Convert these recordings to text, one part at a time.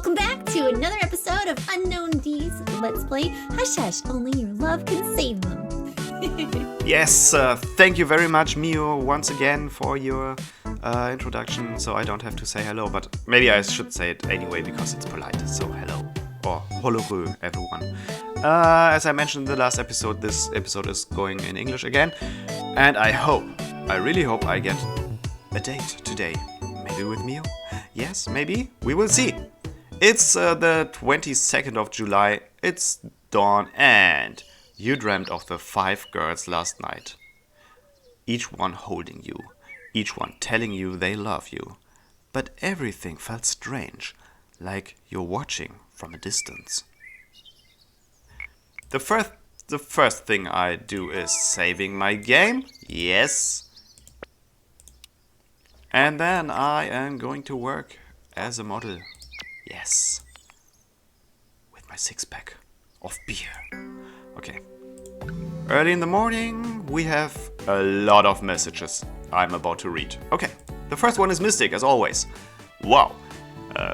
Welcome back to another episode of Unknown D's Let's Play Hush Hush, only your love can save them. Yes, thank you very much, Mio, once again for your introduction, so I don't have to say hello, but maybe I should say it anyway because it's polite, so hello. Or holorö, everyone. As I mentioned in the last episode, this episode is going in English again, and I really hope I get a date today. Maybe with Mio? Yes, maybe? We will see. It's the 22nd of July, it's dawn, and you dreamt of the 5 girls last night. Each one holding you, each one telling you they love you. But everything felt strange, like you're watching from a distance. The first thing I do is saving my game, yes. And then I am going to work as a model, yes. With my 6-pack of beer. Okay. Early in the morning, we have a lot of messages I'm about to read. Okay, the first one is Mystic, as always. Wow,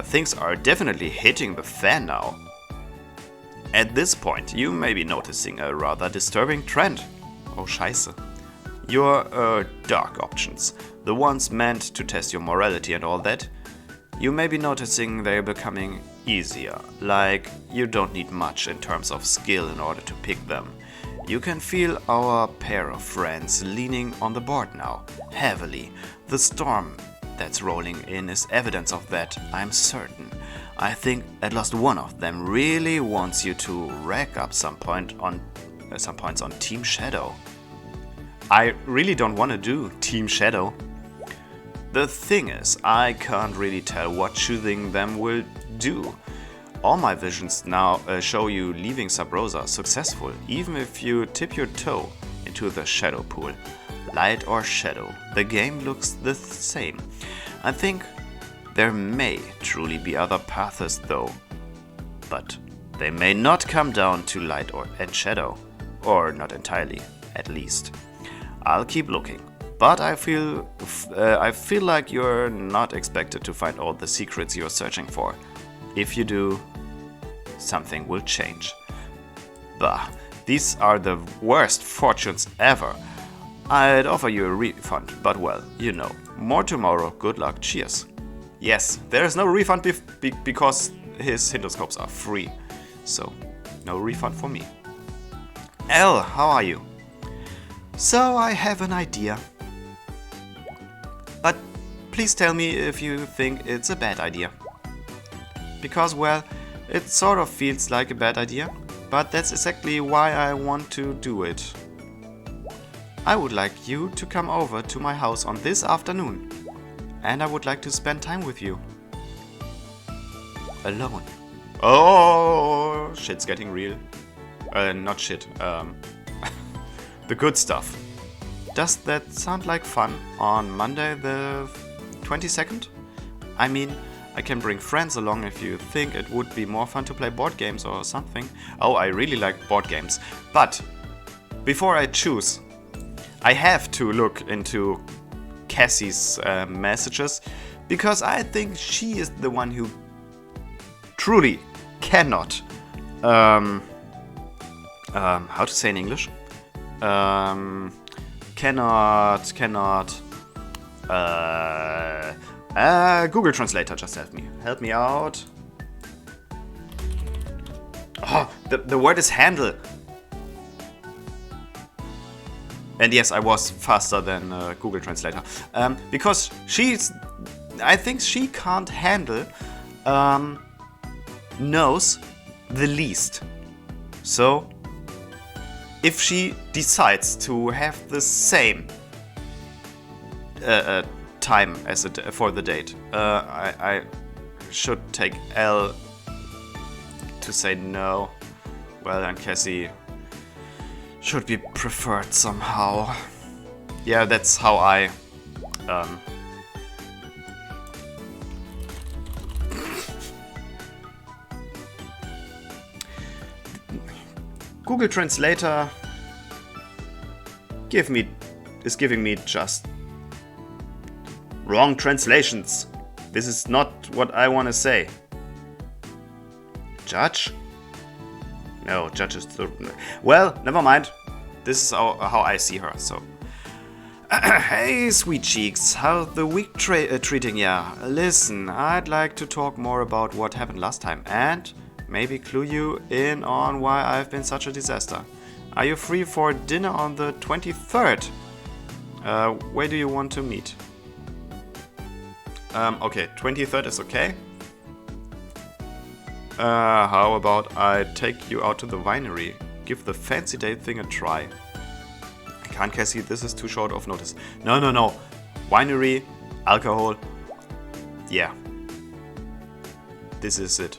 things are definitely hitting the fan now. At this point, you may be noticing a rather disturbing trend. Oh, scheiße. Your dark options, the ones meant to test your morality and all that, you may be noticing they're becoming easier, like you don't need much in terms of skill in order to pick them. You can feel our pair of friends leaning on the board now, heavily. The storm that's rolling in is evidence of that, I'm certain. I think at least one of them really wants you to rack up some points on Team Shadow. I really don't want to do Team Shadow. The thing is, I can't really tell what choosing them will do. All my visions now show you leaving Subrosa successful, even if you tip your toe into the shadow pool. Light or shadow, the game looks the same. I think there may truly be other paths though, but they may not come down to light and shadow, or not entirely, at least. I'll keep looking. But I feel like you're not expected to find all the secrets you're searching for. If you do, something will change. Bah, these are the worst fortunes ever. I'd offer you a refund, but well, you know. More tomorrow, good luck, cheers. Yes, there is no refund because his hindoscopes are free. So, no refund for me. Elle, how are you? So I have an idea. But please tell me if you think it's a bad idea. Because, well, it sort of feels like a bad idea, but that's exactly why I want to do it. I would like you to come over to my house on this afternoon, and I would like to spend time with you. Alone. Oh, shit's getting real. Not shit, the good stuff. Does that sound like fun on Monday the 22nd? I mean, I can bring friends along if you think it would be more fun to play board games or something. Oh, I really like board games. But before I choose, I have to look into Cassie's messages, because I think she is the one who truly cannot how to say in English? Cannot Google Translator, just help me out. Oh, the word is handle. And yes, I was faster than Google Translator. Because I think she can't handle knows the least. So if she decides to have the same time as for the date, I should take L to say no. Well, and Cassie should be preferred somehow. Yeah, that's how I Google Translator is giving me just wrong translations. This is not what I want to say. Judge? No, Judge is the... Well, never mind. This is how I see her, so... Hey, sweet cheeks, how's the week treating ya? Listen, I'd like to talk more about what happened last time and maybe clue you in on why I've been such a disaster. Are you free for dinner on the 23rd? Where do you want to meet? Okay, 23rd is okay. How about I take you out to the winery? Give the fancy date thing a try. I can't, Cassie, this is too short of notice. No. Winery, alcohol. Yeah. This is it.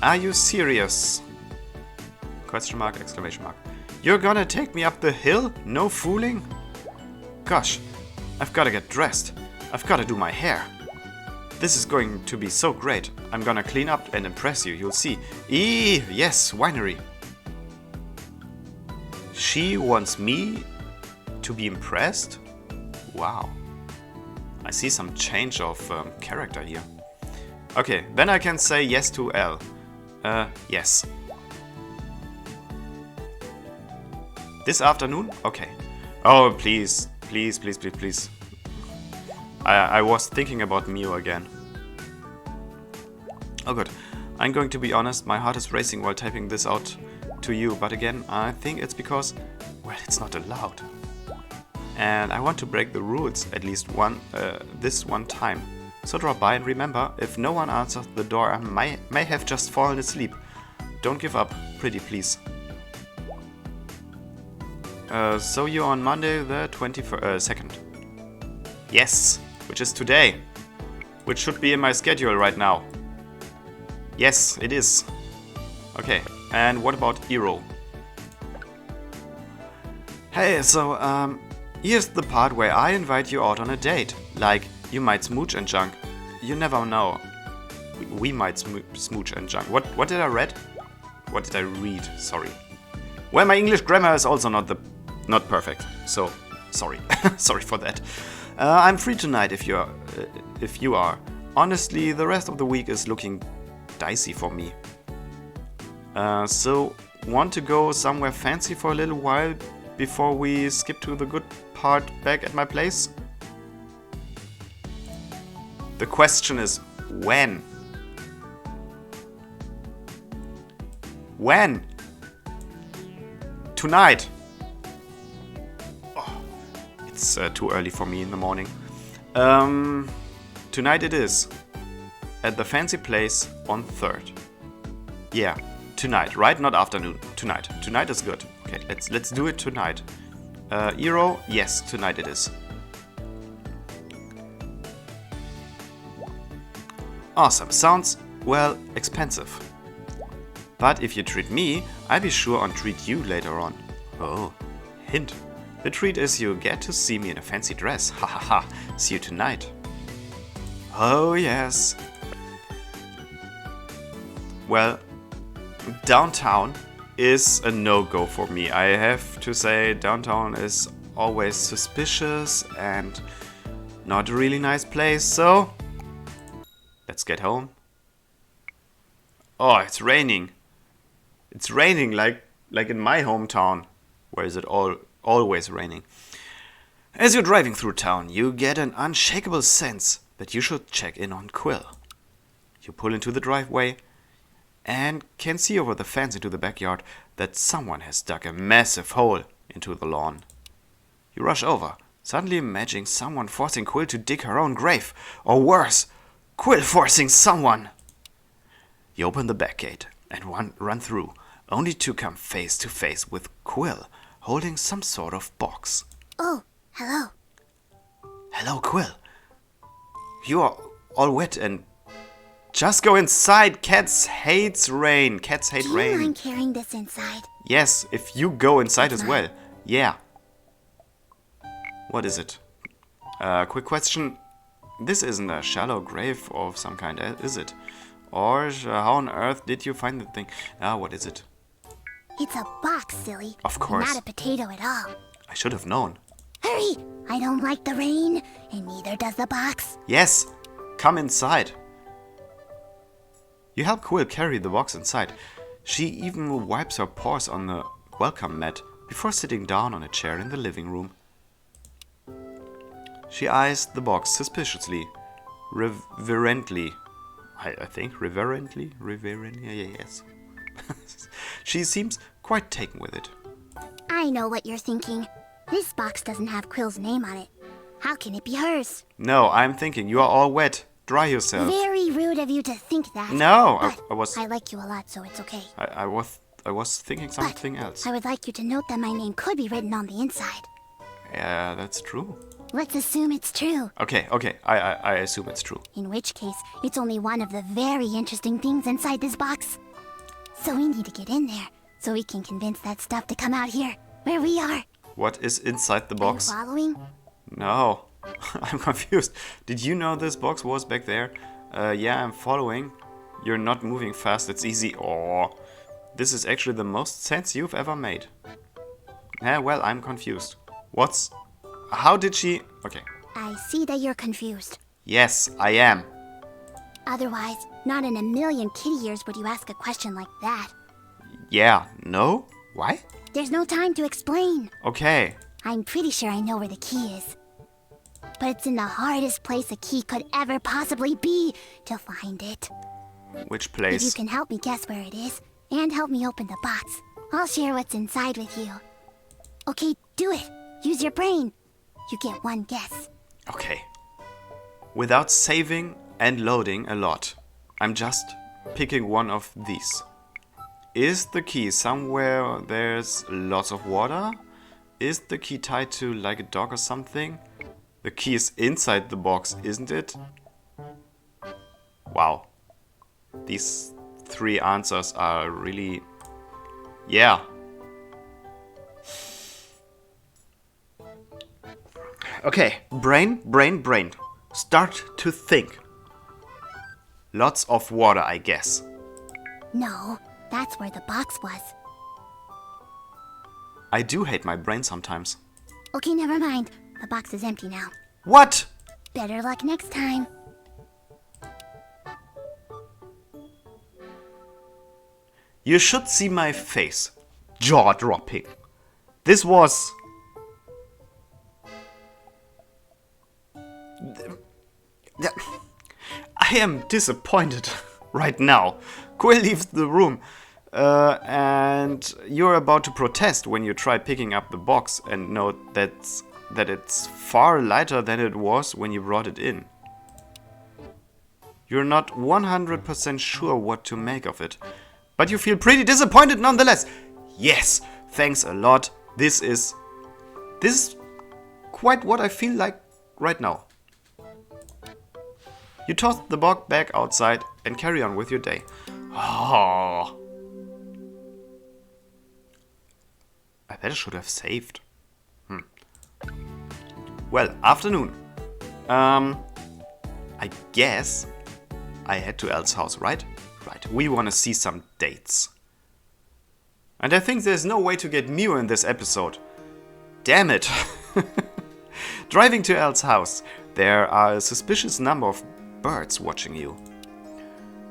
Are you serious? Question mark, exclamation mark. You're gonna take me up the hill? No fooling? Gosh, I've gotta get dressed. I've gotta do my hair. This is going to be so great. I'm gonna clean up and impress you, you'll see. Yes, winery. She wants me to be impressed? Wow. I see some change of character here. Okay, then I can say yes to L. Yes. This afternoon? Okay. Oh, please. I was thinking about Mio again. Oh good. I'm going to be honest, my heart is racing while typing this out to you, but again, I think it's because, well, it's not allowed. And I want to break the rules at least this one time. So drop by and remember, if no one answers the door, I may have just fallen asleep. Don't give up, pretty please. So you're on Monday the 22nd. Yes, which is today. Which should be in my schedule right now. Yes, it is. Okay, and what about Iros? Hey, so, here's the part where I invite you out on a date. Like, you might smooch and junk. You never know. We might smooch and junk. What did I read? What did I read? Sorry. Well, my English grammar is also not perfect. So, sorry. Sorry for that. I'm free tonight if you are. Honestly, the rest of the week is looking dicey for me. So, want to go somewhere fancy for a little while before we skip to the good part back at my place? The question is, when? When? Tonight. Oh, it's too early for me in the morning. Tonight it is. At the fancy place on 3rd. Yeah, tonight, right? Not afternoon. Tonight. Tonight is good. Okay, let's do it tonight. Iros, yes, tonight it is. Awesome. Sounds, well, expensive. But if you treat me, I'll be sure and treat you later on. Oh, hint. The treat is you get to see me in a fancy dress. Ha ha ha. See you tonight. Oh yes. Well, downtown is a no-go for me. I have to say downtown is always suspicious and not a really nice place, so let's get home. Oh, it's raining. It's raining like in my hometown, where is it always raining. As you're driving through town, you get an unshakable sense that you should check in on Quill. You pull into the driveway and can see over the fence into the backyard that someone has dug a massive hole into the lawn. You rush over, suddenly imagining someone forcing Quill to dig her own grave, or worse, Quill forcing someone. You open the back gate and run through, only to come face to face with Quill holding some sort of box. Oh, hello. Hello, Quill. You are all wet and just go inside. Cats hate rain. Cats hate rain. Do you mind carrying this inside? Yes, if you go inside as well. Yeah. What is it? Quick question. This isn't a shallow grave of some kind, is it? Or how on earth did you find the thing? What is it? It's a box, silly. Of course. Not a potato at all. I should have known. Hurry! I don't like the rain, and neither does the box. Yes, come inside. You help Quill carry the box inside. She even wipes her paws on the welcome mat before sitting down on a chair in the living room. She eyes the box suspiciously, reverently. I think reverently, yes. She seems quite taken with it. I know what you're thinking. This box doesn't have Quill's name on it. How can it be hers? No, I'm thinking you are all wet. Dry yourself. Very rude of you to think that. No, But I was. I like you a lot, so it's okay. I was thinking something else. I would like you to note that my name could be written on the inside. Yeah, that's true. Let's assume it's true. Okay. I assume it's true. In which case, it's only one of the very interesting things inside this box. So we need to get in there, so we can convince that stuff to come out here, where we are. What is inside the box? Are you following? No, I'm confused. Did you know this box was back there? Yeah, I'm following. You're not moving fast. It's easy. Oh, this is actually the most sense you've ever made. Well, I'm confused. How did she... Okay. I see that you're confused. Yes, I am. Otherwise, not in a million kitty years would you ask a question like that. Yeah, no? Why? There's no time to explain. Okay. I'm pretty sure I know where the key is. But it's in the hardest place a key could ever possibly be to find it. Which If you place? can help me guess where it is, and help me open the box, I'll share what's inside with you. Okay, do it. Use your brain. You get one guess. Okay. Without saving and loading a lot, I'm just picking one of these. Is the key somewhere there's lots of water? Is the key tied to like a dog or something? The key is inside the box, isn't it? Wow. These three answers are really... Yeah. Okay, brain. Start to think. Lots of water, I guess. No, that's where the box was. I do hate my brain sometimes. Okay, never mind. The box is empty now. What? Better luck next time. You should see my face. Jaw-dropping. This was... I am disappointed right now. Quill leaves the room. And you're about to protest when you try picking up the box and note that it's far lighter than it was when you brought it in. You're not 100% sure what to make of it, but you feel pretty disappointed nonetheless. Yes, thanks a lot. This is quite what I feel like right now. You toss the box back outside and carry on with your day. Oh. I bet I should have saved. Well, afternoon. I guess I head to Elle's house, right? Right, we want to see some dates. And I think there's no way to get Mew in this episode. Damn it. Driving to Elle's house, there are a suspicious number of birds watching you.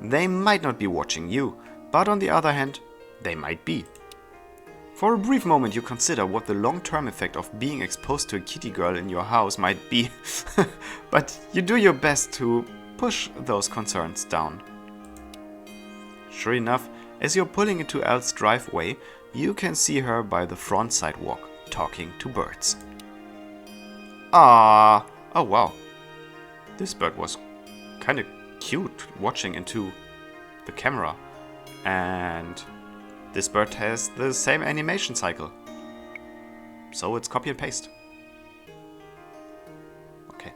They might not be watching you, but on the other hand, they might be. For a brief moment you consider what the long-term effect of being exposed to a kitty girl in your house might be, but you do your best to push those concerns down. Sure enough, as you're pulling into Elle's driveway, you can see her by the front sidewalk, talking to birds. Ah, oh wow. This bird was kinda cute watching into the camera, and this bird has the same animation cycle. So it's copy and paste. Okay.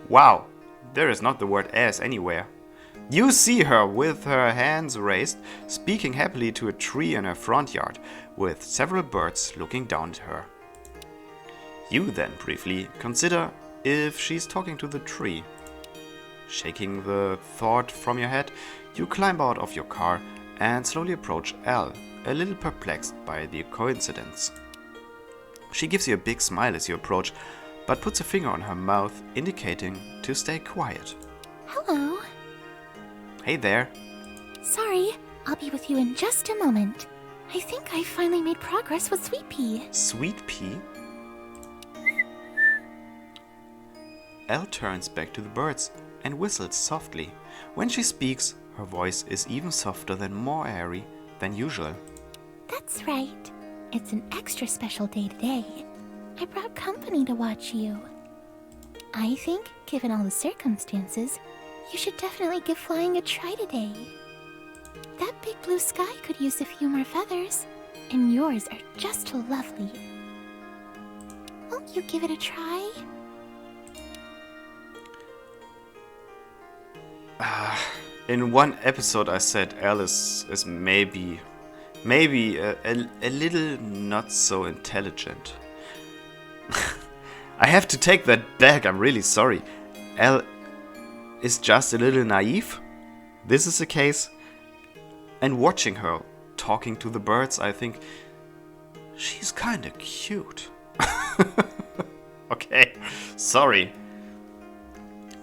Wow. There is not the word as anywhere. You see her with her hands raised, speaking happily to a tree in her front yard, with several birds looking down at her. You then briefly consider if she's talking to the tree. Shaking the thought from your head, you climb out of your car and slowly approach Elle, a little perplexed by the coincidence. She gives you a big smile as you approach, but puts a finger on her mouth, indicating to stay quiet. Hello. Hey there. Sorry, I'll be with you in just a moment. I think I finally made progress with Sweet Pea. Sweet Pea? Elle turns back to the birds and whistles softly. When she speaks, her voice is even softer and more airy than usual. That's right. It's an extra special day today. I brought company to watch you. I think, given all the circumstances, you should definitely give flying a try today. That big blue sky could use a few more feathers, and yours are just lovely. Won't you give it a try? In one episode I said Alice is maybe a little not so intelligent. I have to take that back, I'm really sorry. Elle is just a little naive. This is the case. And watching her talking to the birds, I think she's kinda cute. Okay, sorry.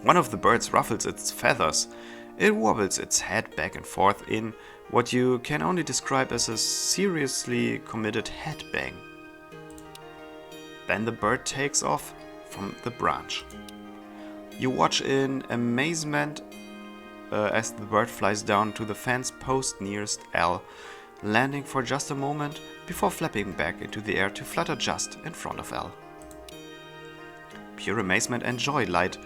One of the birds ruffles its feathers. It wobbles its head back and forth in what you can only describe as a seriously committed headbang. Then the bird takes off from the branch. You watch in amazement as the bird flies down to the fence post nearest Elle, landing for just a moment before flapping back into the air to flutter just in front of Elle. Pure amazement and joy light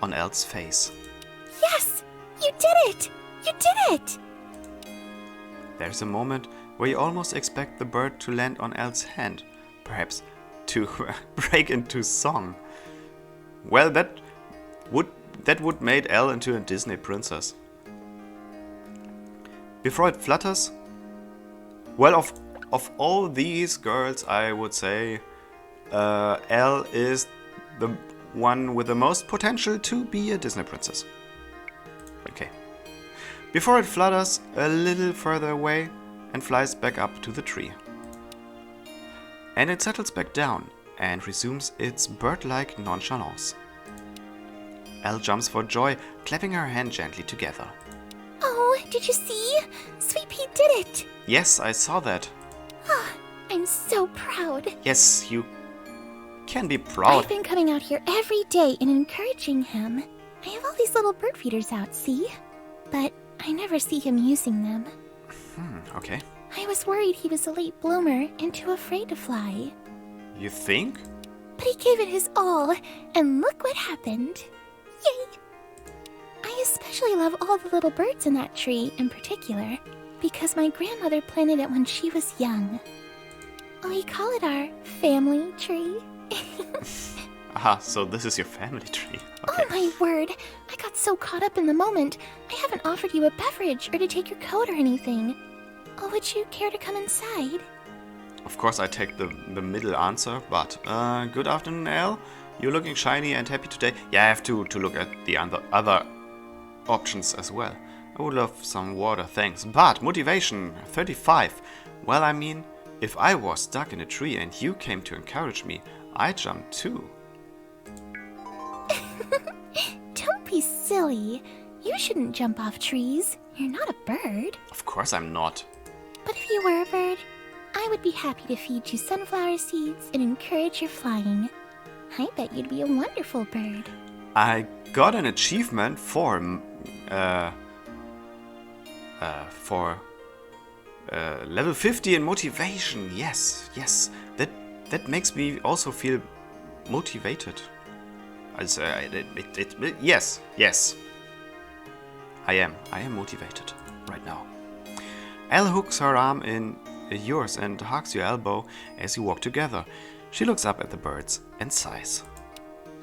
on Elle's face. Yes! You did it! You did it! There's a moment where you almost expect the bird to land on Elle's hand, perhaps to break into song. Well, that would make Elle into a Disney princess. Before it flutters, well, of all these girls, I would say Elle is the one with the most potential to be a Disney princess. Okay. Before it flutters a little further away and flies back up to the tree. And it settles back down and resumes its bird-like nonchalance. Elle jumps for joy, clapping her hands gently together. Oh, did you see? Sweet Pea did it! Yes, I saw that. I'm so proud. Yes, you can be proud. I've been coming out here every day and encouraging him. I have all these little bird feeders out, see? But I never see him using them. Okay. I was worried he was a late bloomer and too afraid to fly. You think? But he gave it his all, and look what happened. Yay! I especially love all the little birds in that tree in particular, because my grandmother planted it when she was young. We call it our family tree. Aha, so this is your family tree. Okay. Oh my word! I got so caught up in the moment, I haven't offered you a beverage or to take your coat or anything. Oh, would you care to come inside? Of course I take the middle answer, but good afternoon, Elle. You're looking shiny and happy today. Yeah, I have to look at the other options as well. I would love some water, thanks. But motivation, 35. Well, I mean, if I was stuck in a tree and you came to encourage me, I'd jump too. Don't be silly. You shouldn't jump off trees. You're not a bird. Of course I'm not. But if you were a bird, I would be happy to feed you sunflower seeds and encourage your flying. I bet you'd be a wonderful bird. I got an achievement for level 50 in motivation. Yes. That makes me also feel motivated. Yes. I am motivated right now. Elle hooks her arm in yours and hugs your elbow as you walk together. She looks up at the birds and sighs.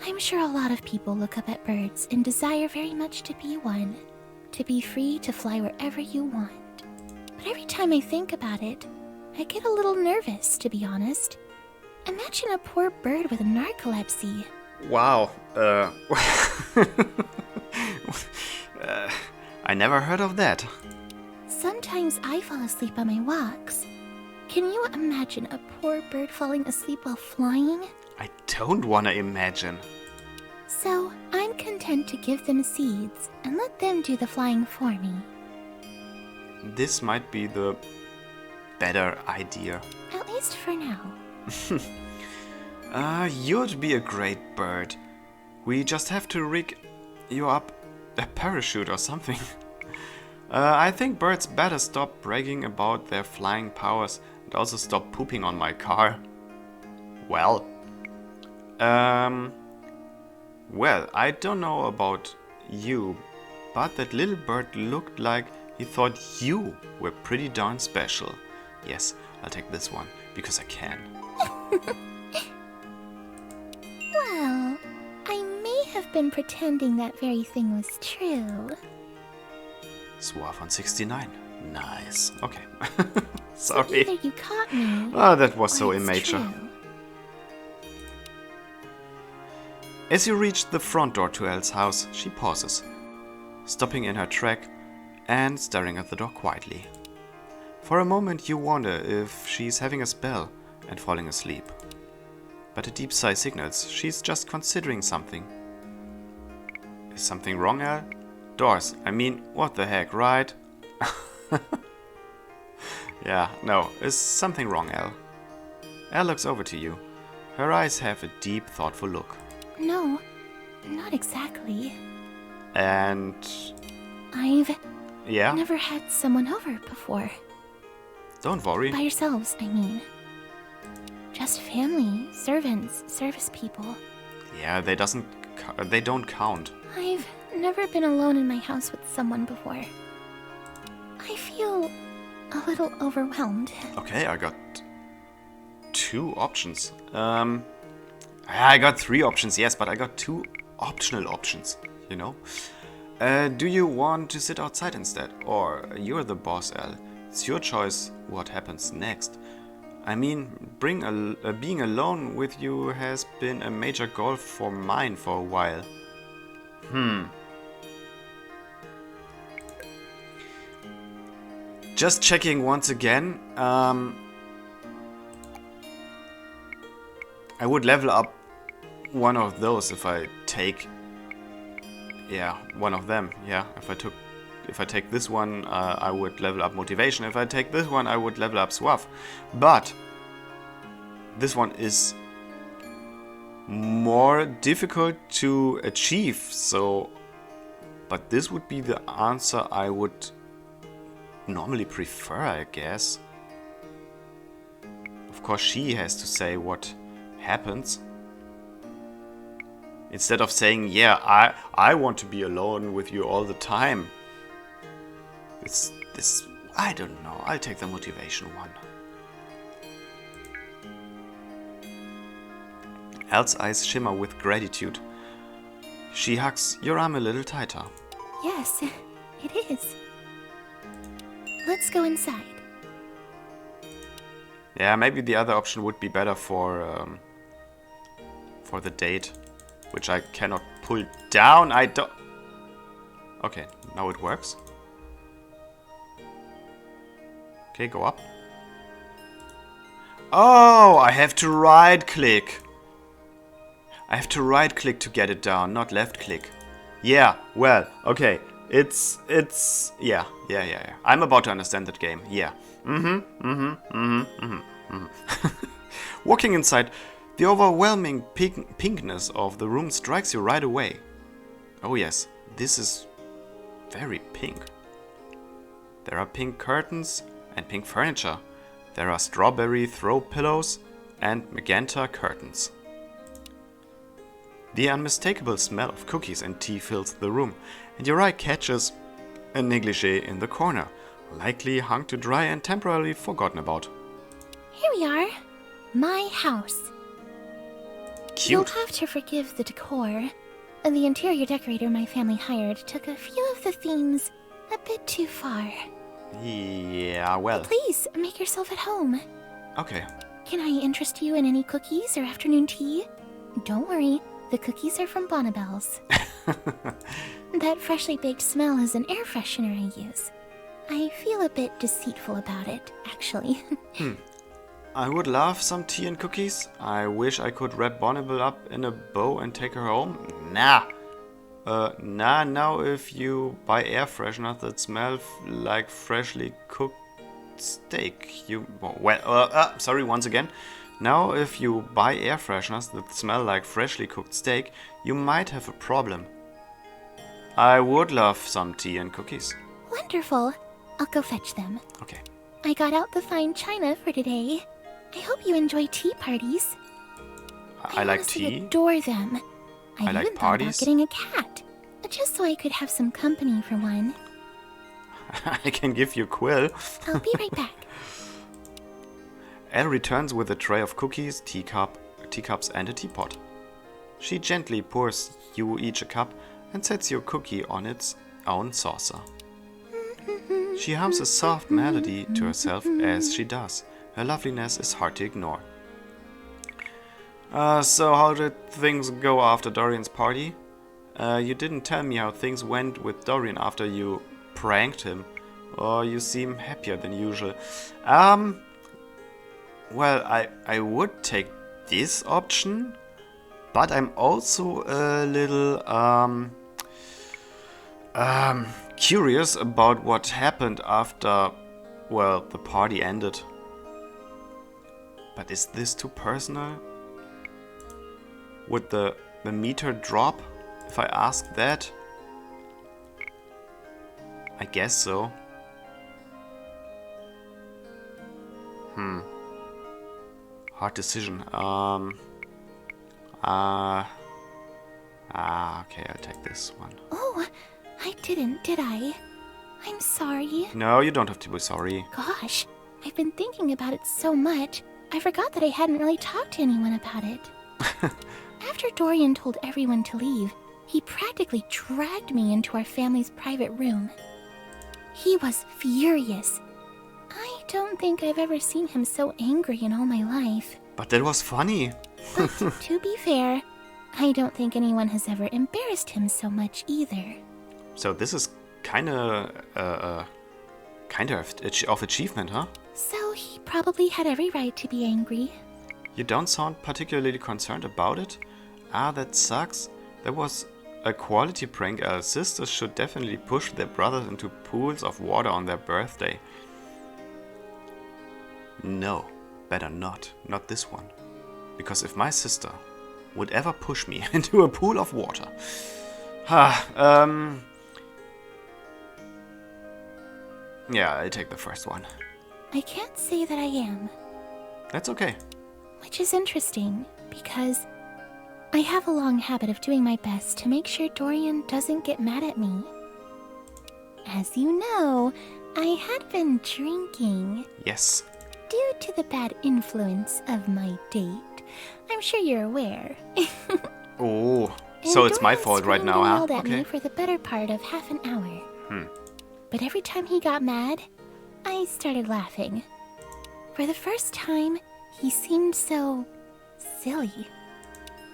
I'm sure a lot of people look up at birds and desire very much to be one. To be free to fly wherever you want. But every time I think about it, I get a little nervous, to be honest. Imagine a poor bird with narcolepsy. Wow. I never heard of that. Sometimes I fall asleep on my walks. Can you imagine a poor bird falling asleep while flying? I don't want to imagine. So I'm content to give them seeds and let them do the flying for me. This might be the better idea. At least for now. You'd be a great bird. We just have to rig you up a parachute or something. I think birds better stop bragging about their flying powers and also stop pooping on my car. Well, I don't know about you, but that little bird looked like he thought you were pretty darn special. Yes, I'll take this one, because I can. Well, I may have been pretending that very thing was true. Suave on 69. Nice. Okay. So Sorry. either you caught me, Oh, that was so or it's immature. true. As you reach the front door to Elle's house, she pauses, stopping in her track and staring at the door quietly. For a moment you wonder if she's having a spell and falling asleep. But a deep sigh signals she's just considering something. Is something wrong, Elle? Doors, I mean, what the heck, right? Yeah, no, is something wrong, Elle? Elle looks over to you. Her eyes have a deep, thoughtful look. No, not exactly. And... I've yeah? never had someone over before. Don't worry. By yourselves, I mean. Just family, servants, service people. Yeah, they don't count. I've never been alone in my house with someone before. I feel a little overwhelmed. Okay, I got 2 options. I got 3 options, yes, but I got 2 optional options, you know? Do you want to sit outside instead? Or you're the boss, Elle. It's your choice what happens next. I mean, being alone with you has been a major goal for mine for a while. Just checking once again. I would level up one of those if I take... yeah, one of them. Yeah, if I take this one, I would level up motivation. If I take this one, I would level up suave. But this one is more difficult to achieve, so... but this would be the answer I would normally prefer, I guess. Of course, she has to say what happens. Instead of saying, yeah, I want to be alone with you all the time. This, I don't know. I'll take the motivation one. Elle's eyes shimmer with gratitude. She hugs your arm a little tighter. Yes, it is. Let's go inside. Yeah, maybe the other option would be better for the date, which I cannot pull down. I don't... okay, now it works. Okay, go up. Oh, I have to right click. I have to right click to get it down, not left click. Yeah, well, okay. It's yeah. I'm about to understand that game. Yeah. Walking inside, the overwhelming pinkness of the room strikes you right away. Oh yes, this is very pink. There are pink curtains and pink furniture. There are strawberry throw pillows and magenta curtains. The unmistakable smell of cookies and tea fills the room, and your eye catches a negligee in the corner, likely hung to dry and temporarily forgotten about. Here we are. My house. Cute. You'll have to forgive the decor. The interior decorator my family hired took a few of the themes a bit too far. Yeah, well. Please, make yourself at home. Okay. Can I interest you in any cookies or afternoon tea? Don't worry, the cookies are from Bonnabelle's. That freshly baked smell is an air freshener I use. I feel a bit deceitful about it, actually. I would love some tea and cookies. I wish I could wrap Bonnibel up in a bow and take her home. Nah. Now if you buy air fresheners that smell like freshly cooked steak, sorry, once again. Now if you buy air fresheners that smell like freshly cooked steak, you might have a problem. I would love some tea and cookies. Wonderful. I'll go fetch them. Okay. I got out the fine china for today. I hope you enjoy tea parties. I like tea. Adore them. I like even parties. thought about getting a cat, just so I could have some company for one. I can give you a quill. I'll be right back. Elle returns with a tray of cookies, teacups and a teapot. She gently pours you each a cup and sets your cookie on its own saucer. She hums a soft melody to herself as she does. Her loveliness is hard to ignore. So how did things go after Dorian's party? You didn't tell me how things went with Dorian after you pranked him. Or you seem happier than usual. Well, I would take this option, but I'm also a little curious about what happened after, well, the party ended. But is this too personal? Would the meter drop if I ask that? I guess so. Hard decision. Okay, I'll take this one. Oh, I didn't, did I? I'm sorry. No, you don't have to be sorry. Gosh, I've been thinking about it so much, I forgot that I hadn't really talked to anyone about it. After Dorian told everyone to leave, he practically dragged me into our family's private room. He was furious. I don't think I've ever seen him so angry in all my life. But that was funny. But to be fair, I don't think anyone has ever embarrassed him so much either. So this is kind of achievement, huh? So he probably had every right to be angry. You don't sound particularly concerned about it. That sucks. That was a quality prank. Our sisters should definitely push their brothers into pools of water on their birthday. No, better not. Not this one. Because if my sister would ever push me into a pool of water... Yeah, I'll take the first one. I can't say that I am. That's okay. Which is interesting, because I have a long habit of doing my best to make sure Dorian doesn't get mad at me. As you know, I had been drinking. Yes. Due to the bad influence of my date. I'm sure you're aware. Oh, so it's my fault right now, huh? Yelled at me for the better part of half an hour. But every time he got mad, I started laughing. For the first time, he seemed so silly.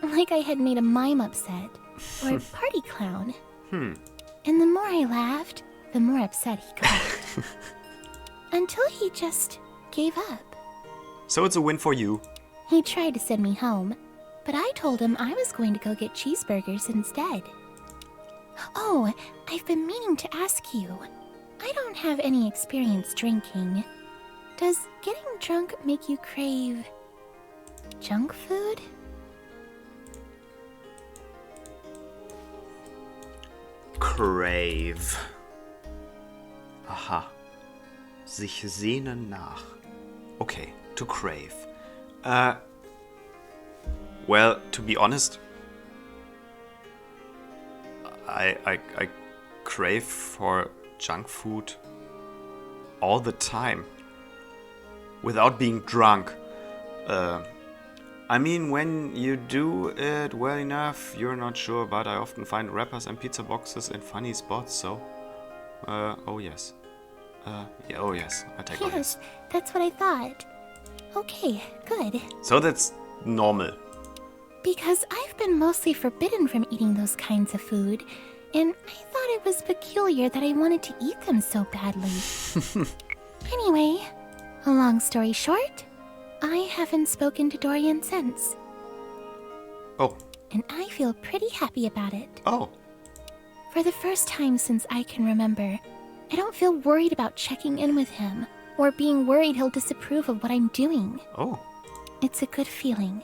Like I had made a mime upset, or party clown. And the more I laughed, the more upset he got. Until he just gave up. So it's a win for you. He tried to send me home, but I told him I was going to go get cheeseburgers instead. Oh, I've been meaning to ask you. I don't have any experience drinking. Does getting drunk make you crave junk food? Crave. Aha. Sich sehnen nach. Okay, to crave. Well, to be honest, I crave for junk food all the time. Without being drunk. I mean, when you do it well enough, you're not sure, but I often find wrappers and pizza boxes in funny spots, so... oh yes. Oh yes, I take all this. Yes, that's what I thought. Okay, good. So that's normal. Because I've been mostly forbidden from eating those kinds of food, and I thought it was peculiar that I wanted to eat them so badly. Anyway, a long story short, I haven't spoken to Dorian since, Oh. and I feel pretty happy about it. Oh. For the first time since I can remember, I don't feel worried about checking in with him, or being worried he'll disapprove of what I'm doing. Oh. It's a good feeling.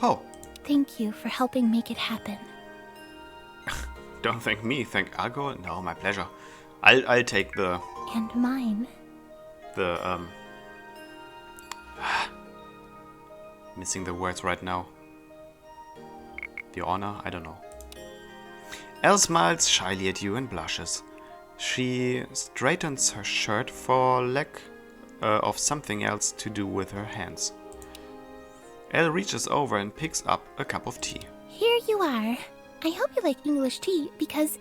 Oh. Thank you for helping make it happen. Don't thank me, thank Argo. No, my pleasure. I'll take the And mine. missing the words right now. The honor? I don't know. Elle smiles shyly at you and blushes. She straightens her shirt for lack of something else to do with her hands. Elle reaches over and picks up a cup of tea. Here you are. I hope you like English tea, because...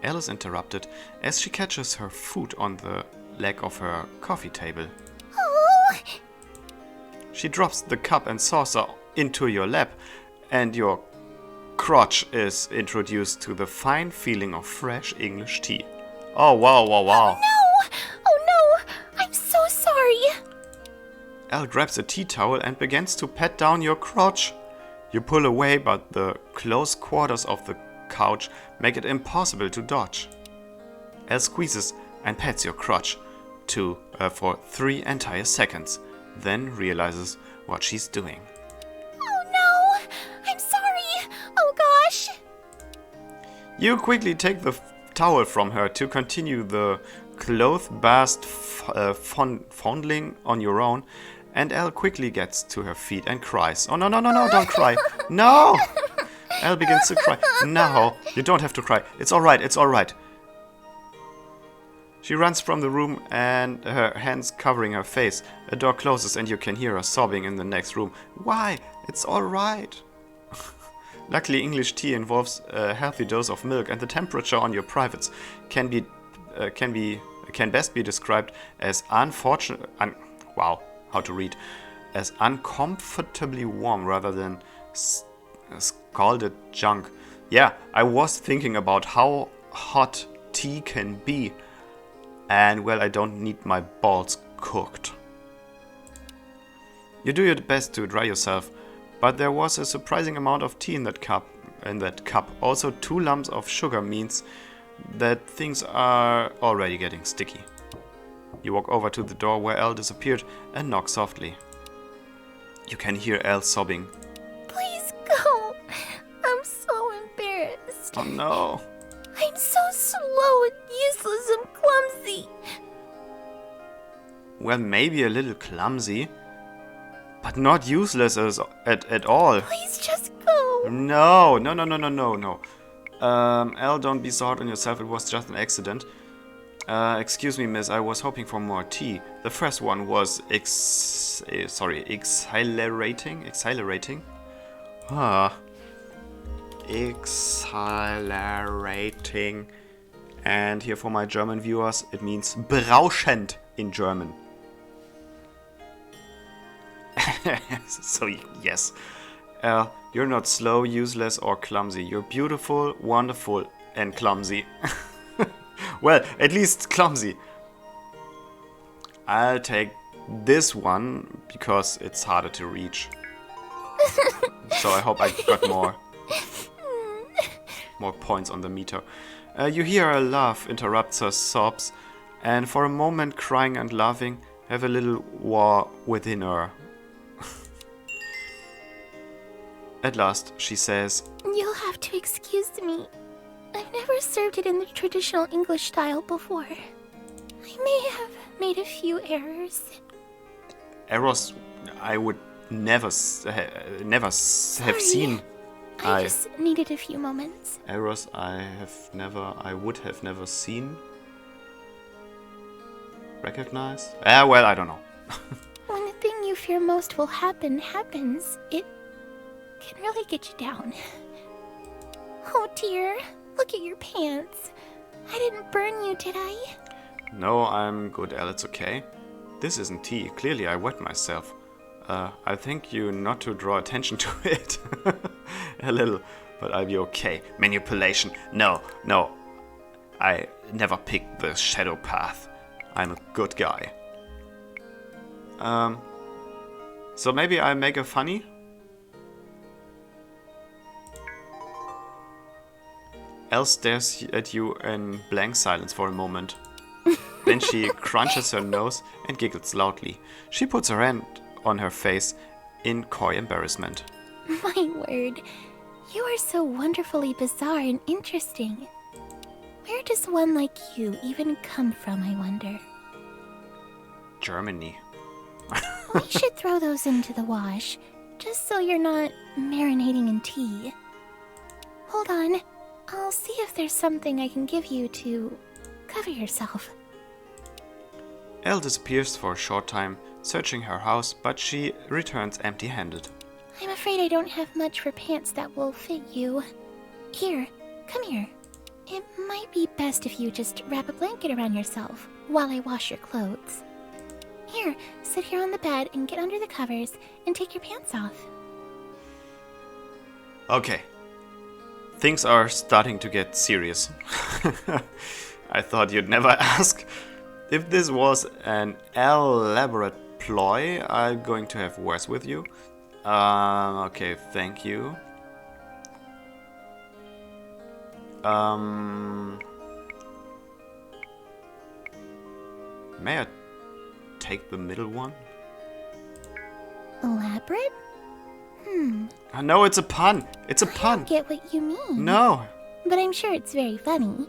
Elle is interrupted as she catches her foot on the leg of her coffee table. Oh! She drops the cup and saucer into your lap, and your crotch is introduced to the fine feeling of fresh English tea. Oh, wow, wow, wow. No! Oh no! I'm so sorry! Elle grabs a tea towel and begins to pat down your crotch. You pull away, but the close quarters of the couch make it impossible to dodge. Elle squeezes and pats your crotch for 3 entire seconds, then realizes what she's doing. Oh no! I'm sorry! Oh gosh! You quickly take the towel from her to continue the cloth-based fondling on your own, and Elle quickly gets to her feet and cries. Oh, no, no, no, no, don't cry. No! Elle begins to cry. No, you don't have to cry. It's alright, it's alright. She runs from the room and her hands covering her face. A door closes and you can hear her sobbing in the next room. Why? It's alright. Luckily, English tea involves a healthy dose of milk, and the temperature on your privates can best be described as as uncomfortably warm rather than scalded junk. Yeah, I was thinking about how hot tea can be, and well, I don't need my balls cooked. You do your best to dry yourself, but there was a surprising amount of tea in that cup. Also, 2 lumps of sugar means that things are already getting sticky. You walk over to the door where Elle disappeared and knock softly. You can hear Elle sobbing. Please go. I'm so embarrassed. Oh no. I'm so slow and useless and clumsy. Well, maybe a little clumsy, but not useless at all. Please just go. No. Elle, don't be so hard on yourself. It was just an accident. Excuse me, miss. I was hoping for more tea. The first one was exhilarating. Exhilarating. And here for my German viewers, it means berauschend in German. So, yes. You're not slow, useless, or clumsy. You're beautiful, wonderful, and clumsy. Well, at least clumsy. I'll take this one because it's harder to reach. So I hope I got more points on the meter. You hear her laugh interrupts her sobs, and for a moment crying and laughing have a little war within her. At last, she says, You'll have to excuse me. I've never served it in the traditional English style before. I may have made a few errors. Eros, I would never have seen. I just needed a few moments. Eros, I would have never seen. Recognize? Well, I don't know. When the thing you fear most will happens, it can really get you down. Oh dear, look at your pants. I didn't burn you, did I? No, I'm good, Elle, it's okay. This isn't tea. Clearly I wet myself. I thank you not to draw attention to it. A little, but I'll be okay. Manipulation. No. I never picked the shadow path. I'm a good guy. So maybe I make a funny? Elles stares at you in blank silence for a moment. Then she crunches her nose and giggles loudly. She puts her hand on her face in coy embarrassment. My word, you are so wonderfully bizarre and interesting. Where does one like you even come from, I wonder? Germany. We should throw those into the wash, just so you're not marinating in tea. Hold on, I'll see if there's something I can give you to cover yourself. Elle disappears for a short time, searching her house, but she returns empty-handed. I'm afraid I don't have much for pants that will fit you. Here, come here. It might be best if you just wrap a blanket around yourself while I wash your clothes. Here, sit here on the bed and get under the covers and take your pants off. Okay. Things are starting to get serious. I thought you'd never ask. If this was an elaborate ploy, I'm going to have words with you. Okay, thank you. May I take the middle one? Elaborate? No, it's a pun. It's a I pun. don't get what you mean. No. But I'm sure it's very funny.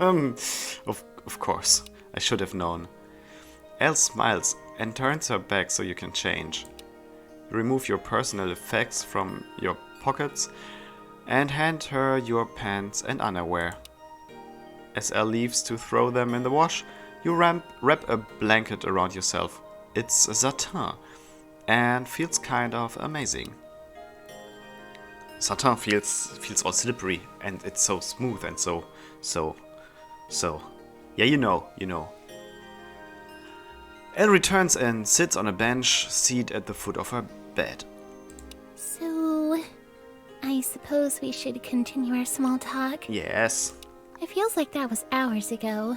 Of course. I should have known. Elle smiles and turns her back so you can change. Remove your personal effects from your pockets and hand her your pants and underwear. As Elle leaves to throw them in the wash, you wrap a blanket around yourself. It's satin and feels kind of amazing. Satin feels all slippery and it's so smooth and so. Yeah, you know. Elle returns and sits on a bench seat at the foot of her bed. So, I suppose we should continue our small talk? Yes. It feels like that was hours ago.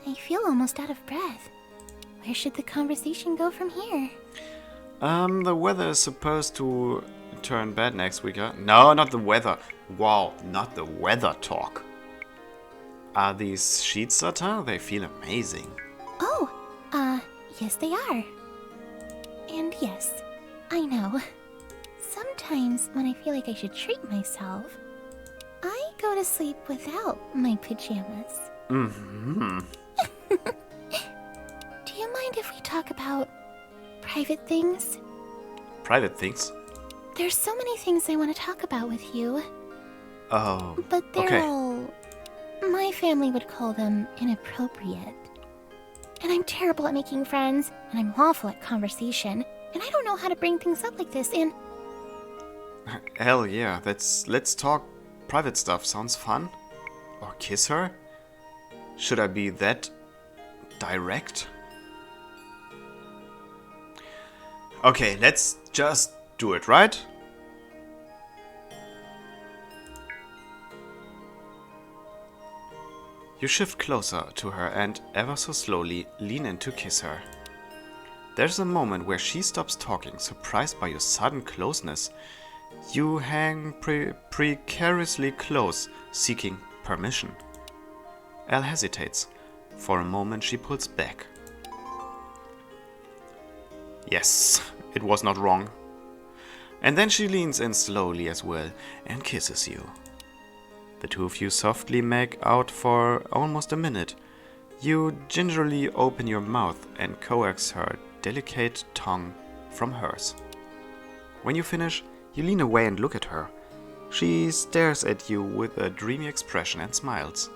I feel almost out of breath. Where should the conversation go from here? The weather is supposed to turn bad next week, huh? No, not the weather. Wow, not the weather talk. Are these sheets satin? They feel amazing. Oh, yes they are. And yes, I know. Sometimes when I feel like I should treat myself, I go to sleep without my pajamas. Mm-hmm. Do you mind if we talk about private things? Private things? There's so many things I want to talk about with you. Oh, But they're okay. all... My family would call them inappropriate. And I'm terrible at making friends, and I'm awful at conversation, and I don't know how to bring things up like this, and... Hell yeah, let's talk private stuff. Sounds fun. Or kiss her? Should I be that direct? Okay, let's just do it, right? You shift closer to her and, ever so slowly, lean in to kiss her. There's a moment where she stops talking, surprised by your sudden closeness. You hang precariously close, seeking permission. Elle hesitates. For a moment she pulls back. Yes, it was not wrong. And then she leans in slowly as well and kisses you. The two of you softly make out for almost a minute. You gingerly open your mouth and coax her delicate tongue from hers. When you finish, you lean away and look at her. She stares at you with a dreamy expression and smiles.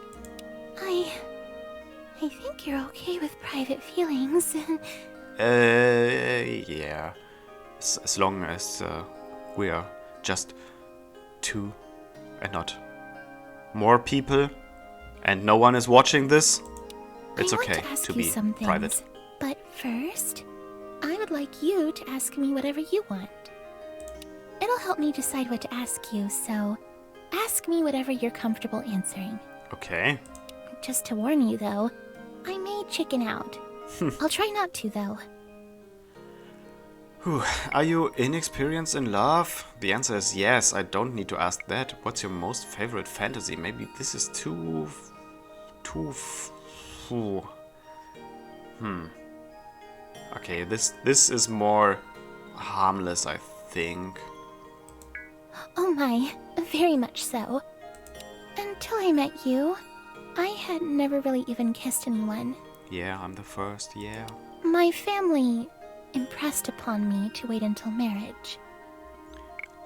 I think you're okay with private feelings. Yeah. As long as we are just two and not more people and no one is watching this, it's okay to be private. But first, I would like you to ask me whatever you want. It'll help me decide what to ask you, so ask me whatever you're comfortable answering. Okay. Just to warn you, though, I may chicken out. I'll try not to, though. Whew. Are you inexperienced in love? The answer is yes. I don't need to ask that. What's your most favorite fantasy? Maybe this is too. Whew. Okay, this is more harmless, I think. Oh my, very much so. Until I met you, I had never really even kissed anyone. Yeah, I'm the first, yeah. My family impressed upon me to wait until marriage.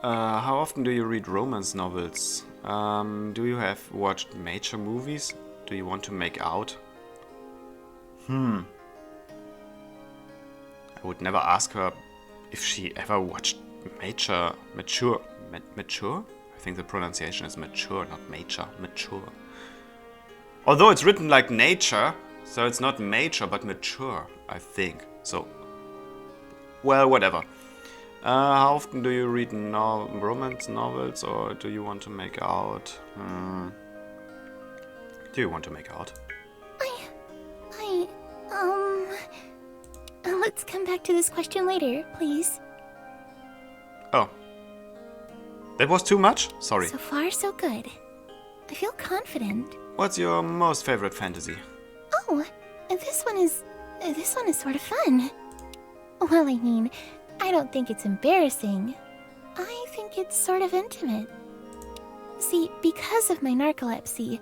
How often do you read romance novels? Do you have watched major movies? Do you want to make out? I would never ask her if she ever watched mature? I think the pronunciation is mature, not major, mature. Although it's written like nature, so it's not mature, but mature, I think. So, well, whatever. How often do you read romance novels, or do you want to make out? Do you want to make out? Let's come back to this question later, please. Oh. That was too much? Sorry. So far, so good. I feel confident. What's your most favorite fantasy? Oh, this one is sort of fun. Well, I mean, I don't think it's embarrassing. I think it's sort of intimate. See, because of my narcolepsy,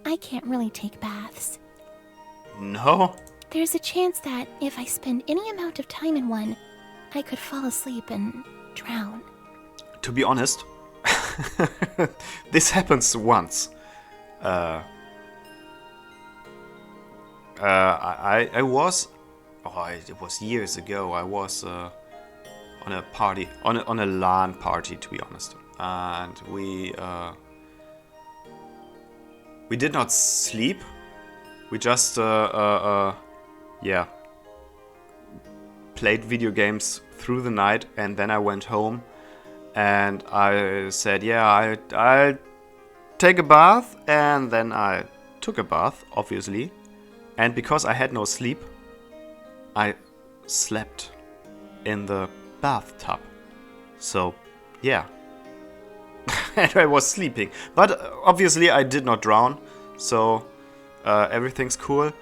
I can't really take baths. No? There's a chance that if I spend any amount of time in one, I could fall asleep and drown. To be honest, this happens once. I was, it was years ago. I was on a party, on a LAN party, to be honest, and we did not sleep. We just played video games through the night, and then I went home and I said, yeah, I'll take a bath, and then I took a bath, obviously, and because I had no sleep, I slept in the bathtub. So, yeah. And I was sleeping. But obviously I did not drown, so everything's cool.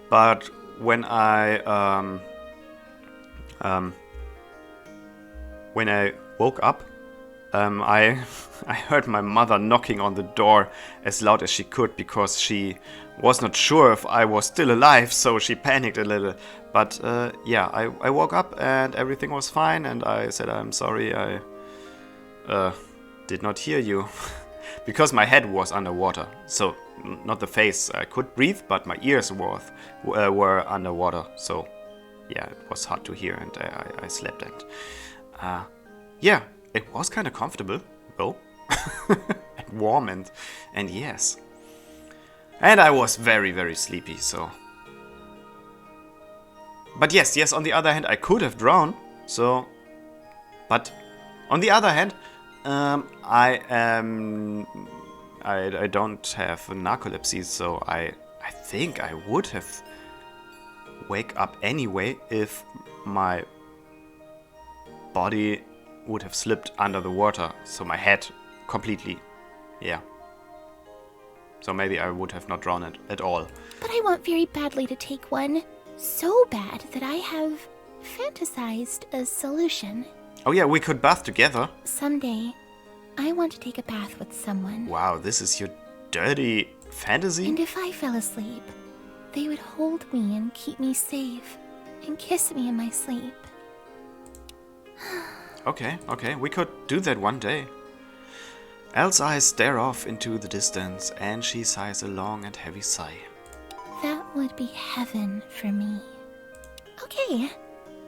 But when I woke up, I heard my mother knocking on the door as loud as she could, because she was not sure if I was still alive, so she panicked a little. But yeah, I woke up and everything was fine, and I said, I'm sorry, I did not hear you. Because my head was underwater, so not the face. I could breathe, but my ears were underwater, so yeah, it was hard to hear, and I slept. And yeah, it was kind of comfortable, though, and warm, and yes. And I was very, very sleepy, so. But yes, on the other hand, I could have drowned, so. But on the other hand, I don't have narcolepsy, so I think I would have wake up anyway if my body would have slipped under the water, so my head completely, yeah. So maybe I would have not drowned at all. But I want very badly to take one. So bad that I have fantasized a solution. Oh yeah, we could bath together. Someday, I want to take a bath with someone. Wow, this is your dirty fantasy? And if I fell asleep, they would hold me and keep me safe and kiss me in my sleep. Okay, we could do that one day. Elle's eyes stare off into the distance, and she sighs a long and heavy sigh. That would be heaven for me. Okay,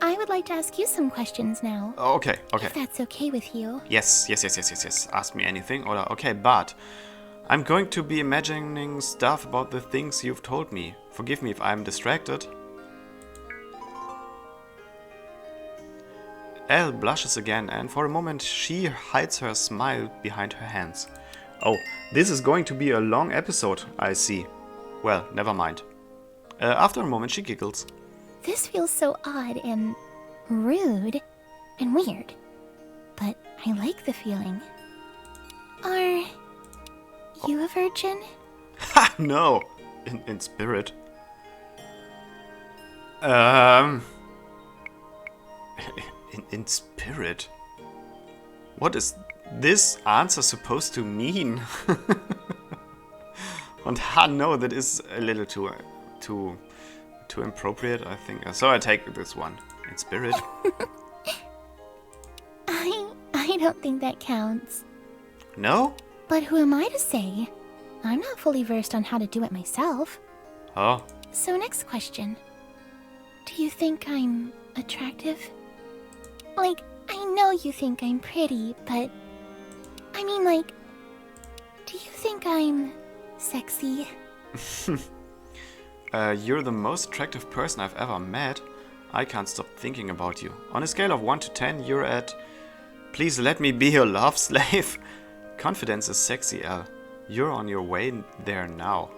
I would like to ask you some questions now. Okay. If that's okay with you. Yes. Ask me anything. Or okay, but I'm going to be imagining stuff about the things you've told me. Forgive me if I'm distracted. Elle blushes again, and for a moment she hides her smile behind her hands. Oh, this is going to be a long episode, I see. Well, never mind. After a moment she giggles. This feels so odd and rude. and weird, but I like the feeling. Are you a virgin? Ha! No! In spirit. In spirit? What is this answer supposed to mean? And no, that is a little too inappropriate, I think. So I take this one. In spirit. I don't think that counts. No? But who am I to say? I'm not fully versed on how to do it myself. Oh. So next question. Do you think I'm attractive? Like, I know you think I'm pretty, but... I mean, like... Do you think I'm... sexy? You're the most attractive person I've ever met. I can't stop thinking about you. On a scale of 1 to 10, you're at... Please let me be your love slave. Confidence is sexy, Elle. You're on your way there now.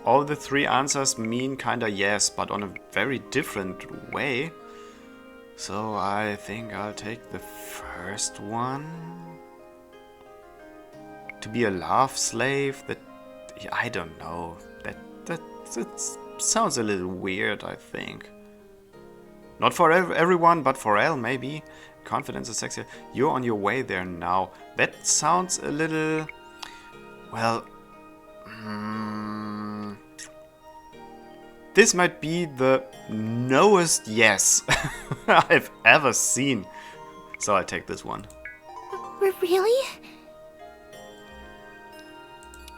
All the three answers mean kinda yes, but on a very different way. So I think I'll take the first one. To be a love slave, that... I don't know. That sounds a little weird, I think. Not for everyone, but for Elle, maybe. Confidence is sexy. You're on your way there now. That sounds a little... Well... This might be the knowest yes I've ever seen. So I take this one. Really?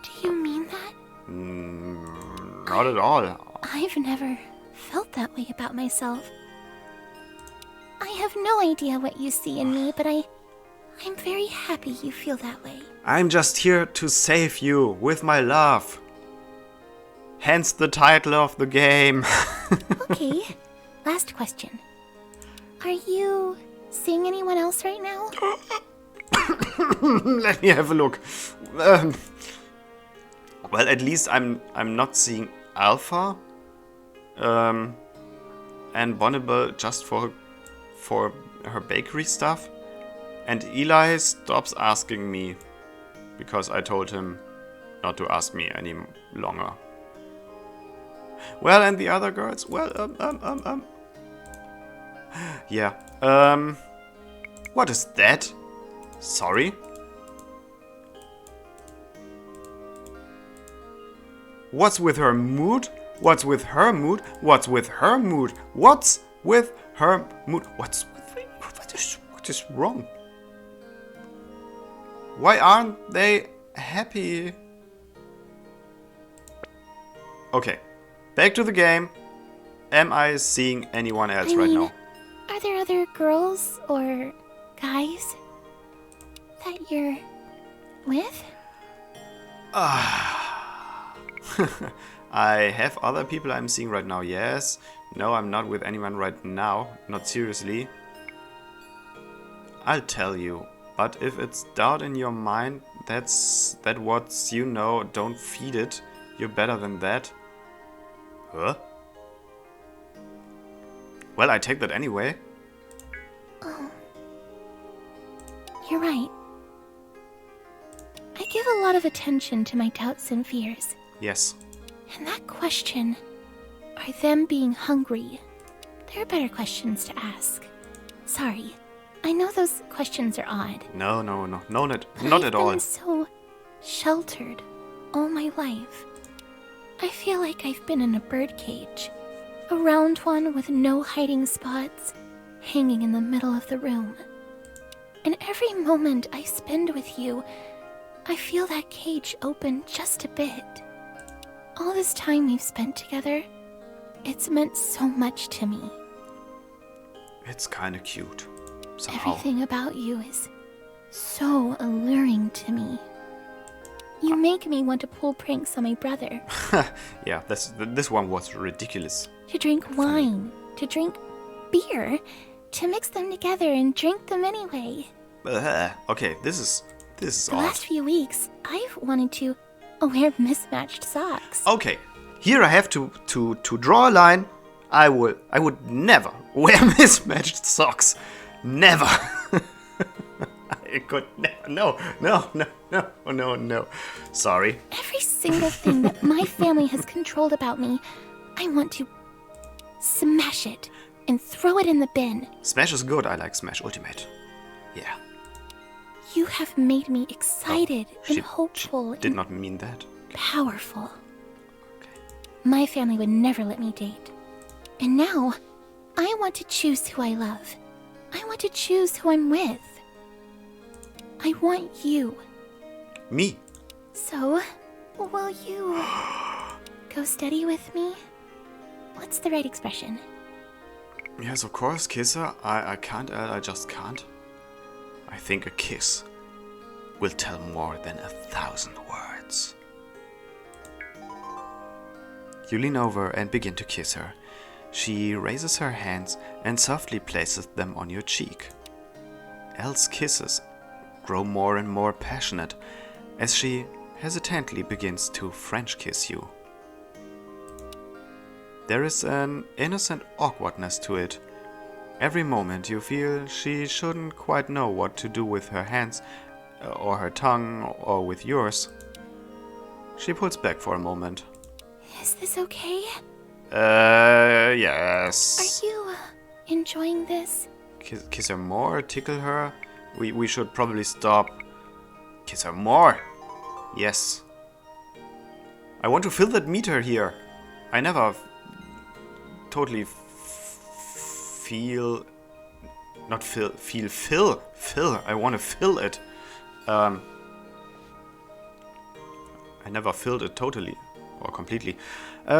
Do you mean that? Not at all. I've never felt that way about myself. I have no idea what you see in me, but I'm very happy you feel that way. I'm just here to save you with my love. Hence the title of the game. Okay, last question. Are you seeing anyone else right now? Let me have a look. Well, at least I'm not seeing Alpha. And Bonnibel just for her bakery stuff. And Eli stops asking me because I told him not to ask me any longer. Well, and the other girls? Well, yeah. What is that? Sorry? What's with her mood? What's with her mood? What's with her mood? What's with her mood? What is wrong? Why aren't they happy? Okay. Back to the game. Am I seeing anyone else right now? Are there other girls or guys that you're with? I have other people I'm seeing right now, yes. No, I'm not with anyone right now. Not seriously. I'll tell you. But if it's doubt in your mind, that's what's you know, don't feed it. You're better than that. Huh? Well, I take that anyway. Oh. You're right. I give a lot of attention to my doubts and fears. Yes. And that question, are them being hungry? There are better questions to ask. Sorry, I know those questions are odd. No, not at I've all. been so sheltered all my life. I feel like I've been in a birdcage, a round one with no hiding spots, hanging in the middle of the room. And every moment I spend with you, I feel that cage open just a bit. All this time we've spent together, it's meant so much to me. It's kind of cute. Somehow. Everything about you is so alluring to me. You make me want to pull pranks on my brother. Yeah, this one was ridiculous. To drink wine, to drink beer, to mix them together and drink them anyway. Okay, this is The odd. last few weeks, I've wanted to wear mismatched socks. Okay, here I have to draw a line. I would never wear mismatched socks. Never. I could never. No. Sorry. Every single thing that my family has controlled about me, I want to smash it and throw it in the bin. Smash is good. I like Smash Ultimate. Yeah. You have made me excited and hopeful Did not mean that. powerful. Okay. My family would never let me date. And now, I want to choose who I love. I want to choose who I'm with. I want you. Me? So, will you go steady with me? What's the right expression? Yes, of course, kiss her. I can't, I just can't. I think a kiss will tell more than 1,000 words. You lean over and begin to kiss her. She raises her hands and softly places them on your cheek. Elle's kisses grow more and more passionate as she hesitantly begins to French kiss you. There is an innocent awkwardness to it. Every moment you feel she shouldn't quite know what to do with her hands, or her tongue, or with yours. She pulls back for a moment. Is this okay? Yes. Are you enjoying this? Kiss her more, tickle her. We should probably stop. Kiss her more. Yes. I want to fill that meter here. I never totally feel. Not fill. Fill. I want to fill it. I never filled it totally. Or completely.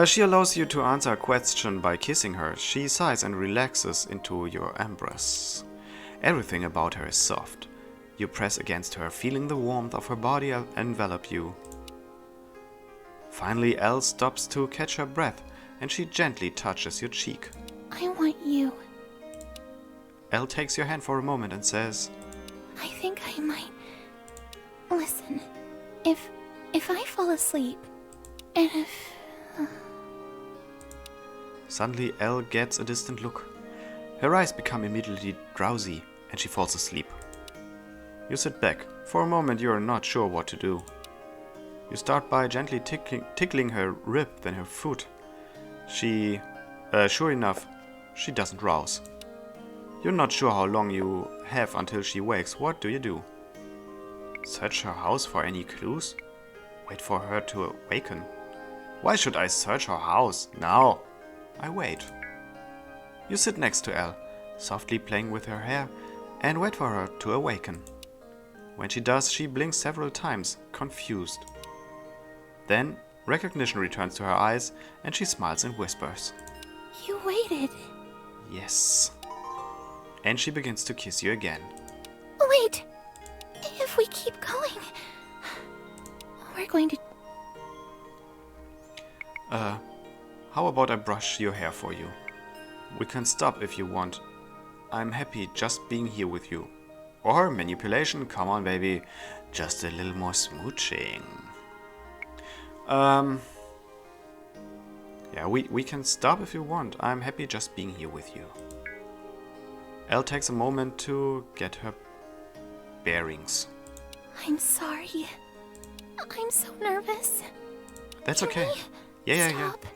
She allows you to answer a question by kissing her. She sighs and relaxes into your embrace. Everything about her is soft. You press against her, feeling the warmth of her body envelop you. Finally, Elle stops to catch her breath, and she gently touches your cheek. I want you. Elle takes your hand for a moment and says, I think I might. Listen, if I fall asleep, and if... Suddenly, Elle gets a distant look. Her eyes become immediately drowsy, and she falls asleep. You sit back. For a moment, you are not sure what to do. You start by gently tickling her rib, then her foot. Sure enough, she doesn't rouse. You're not sure how long you have until she wakes. What do you do? Search her house for any clues? Wait for her to awaken. Why should I search her house now? I wait. You sit next to Elle, softly playing with her hair, and wait for her to awaken. When she does, she blinks several times, confused. Then, recognition returns to her eyes, and she smiles and whispers. You waited. Yes. And she begins to kiss you again. Wait! If we keep going, we're going to... How about I brush your hair for you? We can stop if you want. I'm happy just being here with you. Or manipulation, come on baby, just a little more smooching. Yeah, we can stop if you want. I'm happy just being here with you. Elle takes a moment to get her bearings. I'm sorry. I'm so nervous. That's Can okay. we Yeah. stop?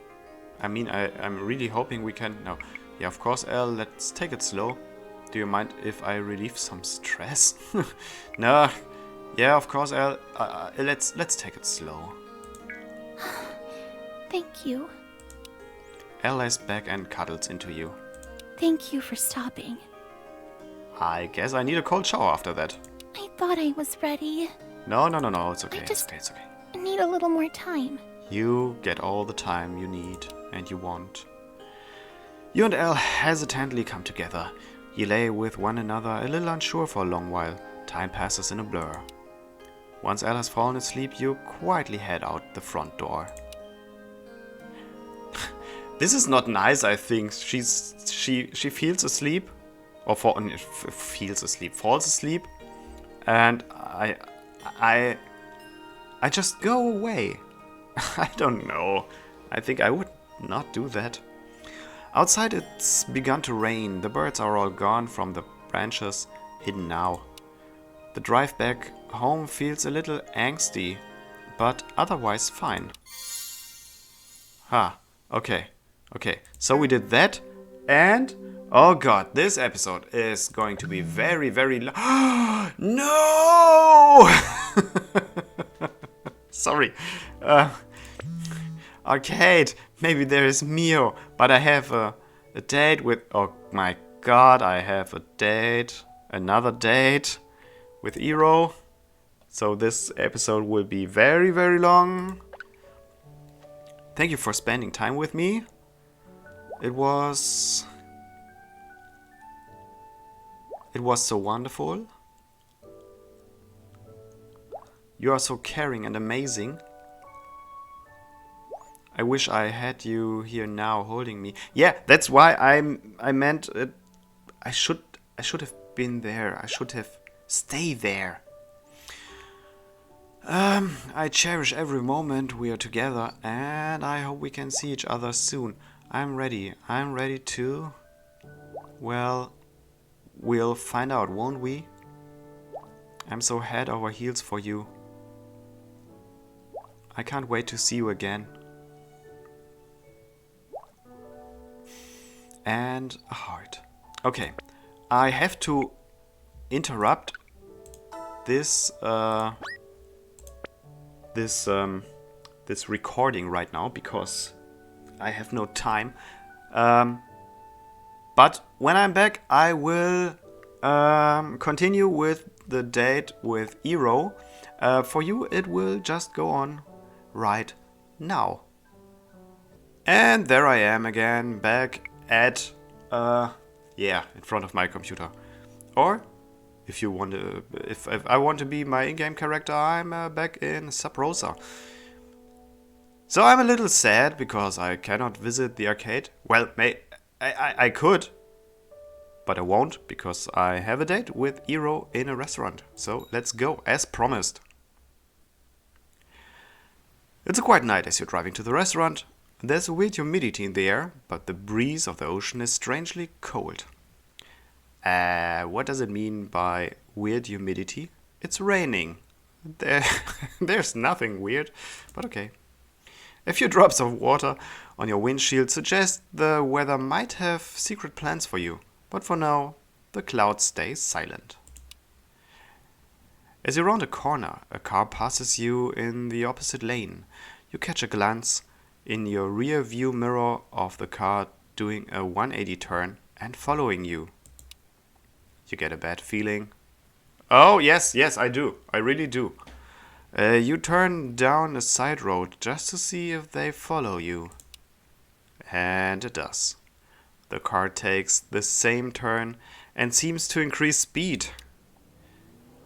I mean, I'm really hoping we can... No. Yeah, of course, Elle, let's take it slow. Do you mind if I relieve some stress? No. Yeah, of course, Elle. Let's take it slow. Thank you. Elle lays back and cuddles into you. Thank you for stopping. I guess I need a cold shower after that. I thought I was ready. No. It's okay. It's It's okay. I need a little more time. You get all the time you need and you want. You and Elle hesitantly come together. You lay with one another, a little unsure for a long while. Time passes in a blur. Once Elle has fallen asleep, you quietly head out the front door. This is not nice, I think. She feels asleep. Or falls asleep. And I just go away. I don't know. I think I would not do that. Outside it's begun to rain. The birds are all gone from the branches, hidden now. The drive back home feels a little angsty, but otherwise fine. Okay. So we did that, and oh god, this episode is going to be very, very long. No! Sorry. Arcade. Maybe there is Mio, but I have a date with. Oh my god, I have a date. Another date with Iros. So this episode will be very, very long. Thank you for spending time with me. It was so wonderful. You are so caring and amazing. I wish I had you here now holding me. Yeah, that's why I meant it. I should have been there. I should have stayed there. I cherish every moment we are together, and I hope we can see each other soon. I'm ready. I'm ready to... Well, we'll find out, won't we? I'm so head over heels for you. I can't wait to see you again. And a heart. Okay, I have to interrupt this this recording right now because I have no time. But when I'm back, I will continue with the date with Iros. For you, it will just go on right now. And there I am again, back at in front of my computer. Or if you want to, if I want to be my in-game character, I'm back in Subrosa. So I'm a little sad because I cannot visit the arcade. Well, I could, but I won't because I have a date with Iros in a restaurant. So let's go, as promised. It's a quiet night as you're driving to the restaurant. There's a weird humidity in the air, but the breeze of the ocean is strangely cold. What does it mean by weird humidity? It's raining. There's nothing weird, but okay. A few drops of water on your windshield suggest the weather might have secret plans for you, but for now, the clouds stay silent. As you round a corner, a car passes you in the opposite lane. You catch a glance in your rear view mirror of the car doing a 180 turn and following you. You get a bad feeling. Oh, yes, I do. I really do. You turn down a side road just to see if they follow you. And it does. The car takes the same turn and seems to increase speed.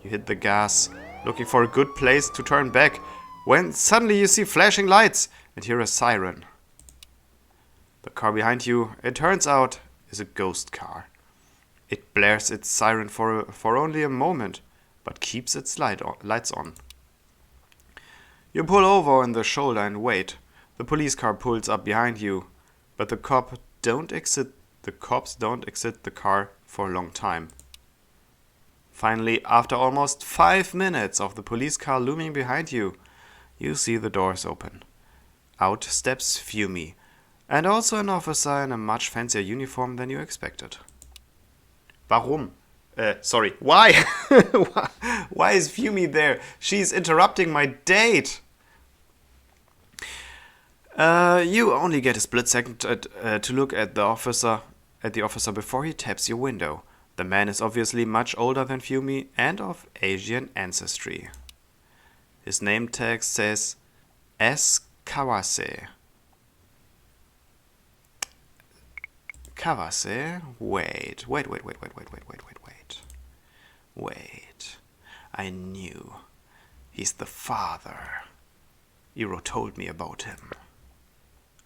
You hit the gas, looking for a good place to turn back, when suddenly you see flashing lights and hear a siren. The car behind you, it turns out, is a ghost car. It blares its siren for only a moment, but keeps its lights on. You pull over on the shoulder and wait. The police car pulls up behind you, but the cops don't exit the car for a long time. Finally, after almost 5 minutes of the police car looming behind you, you see the doors open. Out steps Fumi, and also an officer in a much fancier uniform than you expected. Warum? Why? Why is Fumi there? She's interrupting my date. You only get a split second to look at the officer before he taps your window. The man is obviously much older than Fumi and of Asian ancestry. His name tag says S. Kawase. Kawase? Wait. I knew. He's the father. Iros told me about him.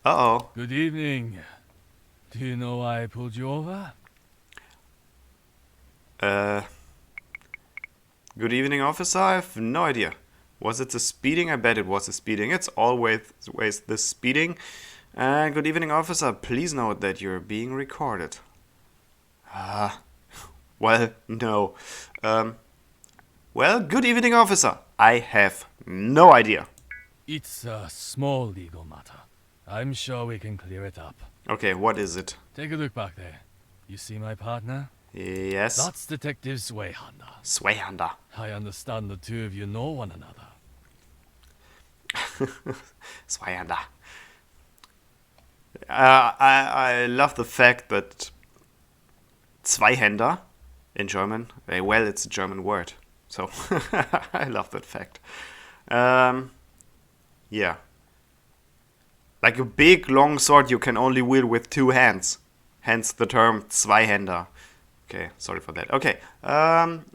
Uh-oh. Good evening. Do you know why I pulled you over? Good evening, officer. I have no idea. Was it the speeding? I bet it was the speeding. It's always the speeding. Good evening, officer. Please note that you're being recorded. Well, no. Well, good evening, officer. I have no idea. It's a small legal matter. I'm sure we can clear it up. Okay, what is it? Take a look back there. You see my partner? Yes. That's Detective Swayhanda. Swayhanda. I understand the two of you know one another. Swayhanda. I love the fact that Zweihänder in German, well, it's a German word. So, I love that fact. Yeah. Like a big, long sword you can only wield with two hands. Hence the term Zweihänder. Okay, sorry for that. Okay,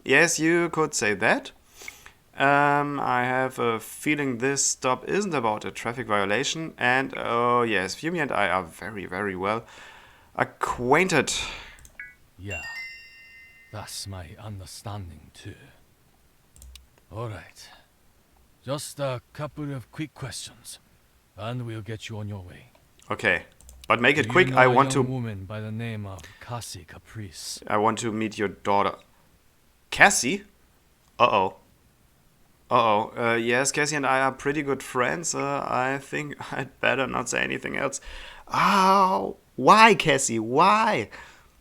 yes, you could say that. I have a feeling this stop isn't about a traffic violation. And, oh yes, Fumi and I are very, very well acquainted. Yeah, that's my understanding too. Alright. Just a couple of quick questions, and we'll get you on your way. Okay, but make it Do quick. You know I a want young to. woman by the name of Cassie Caprice. I want to meet your daughter, Cassie. Uh oh. Yes, Cassie and I are pretty good friends. I think I'd better not say anything else. Oh, why, Cassie? Why?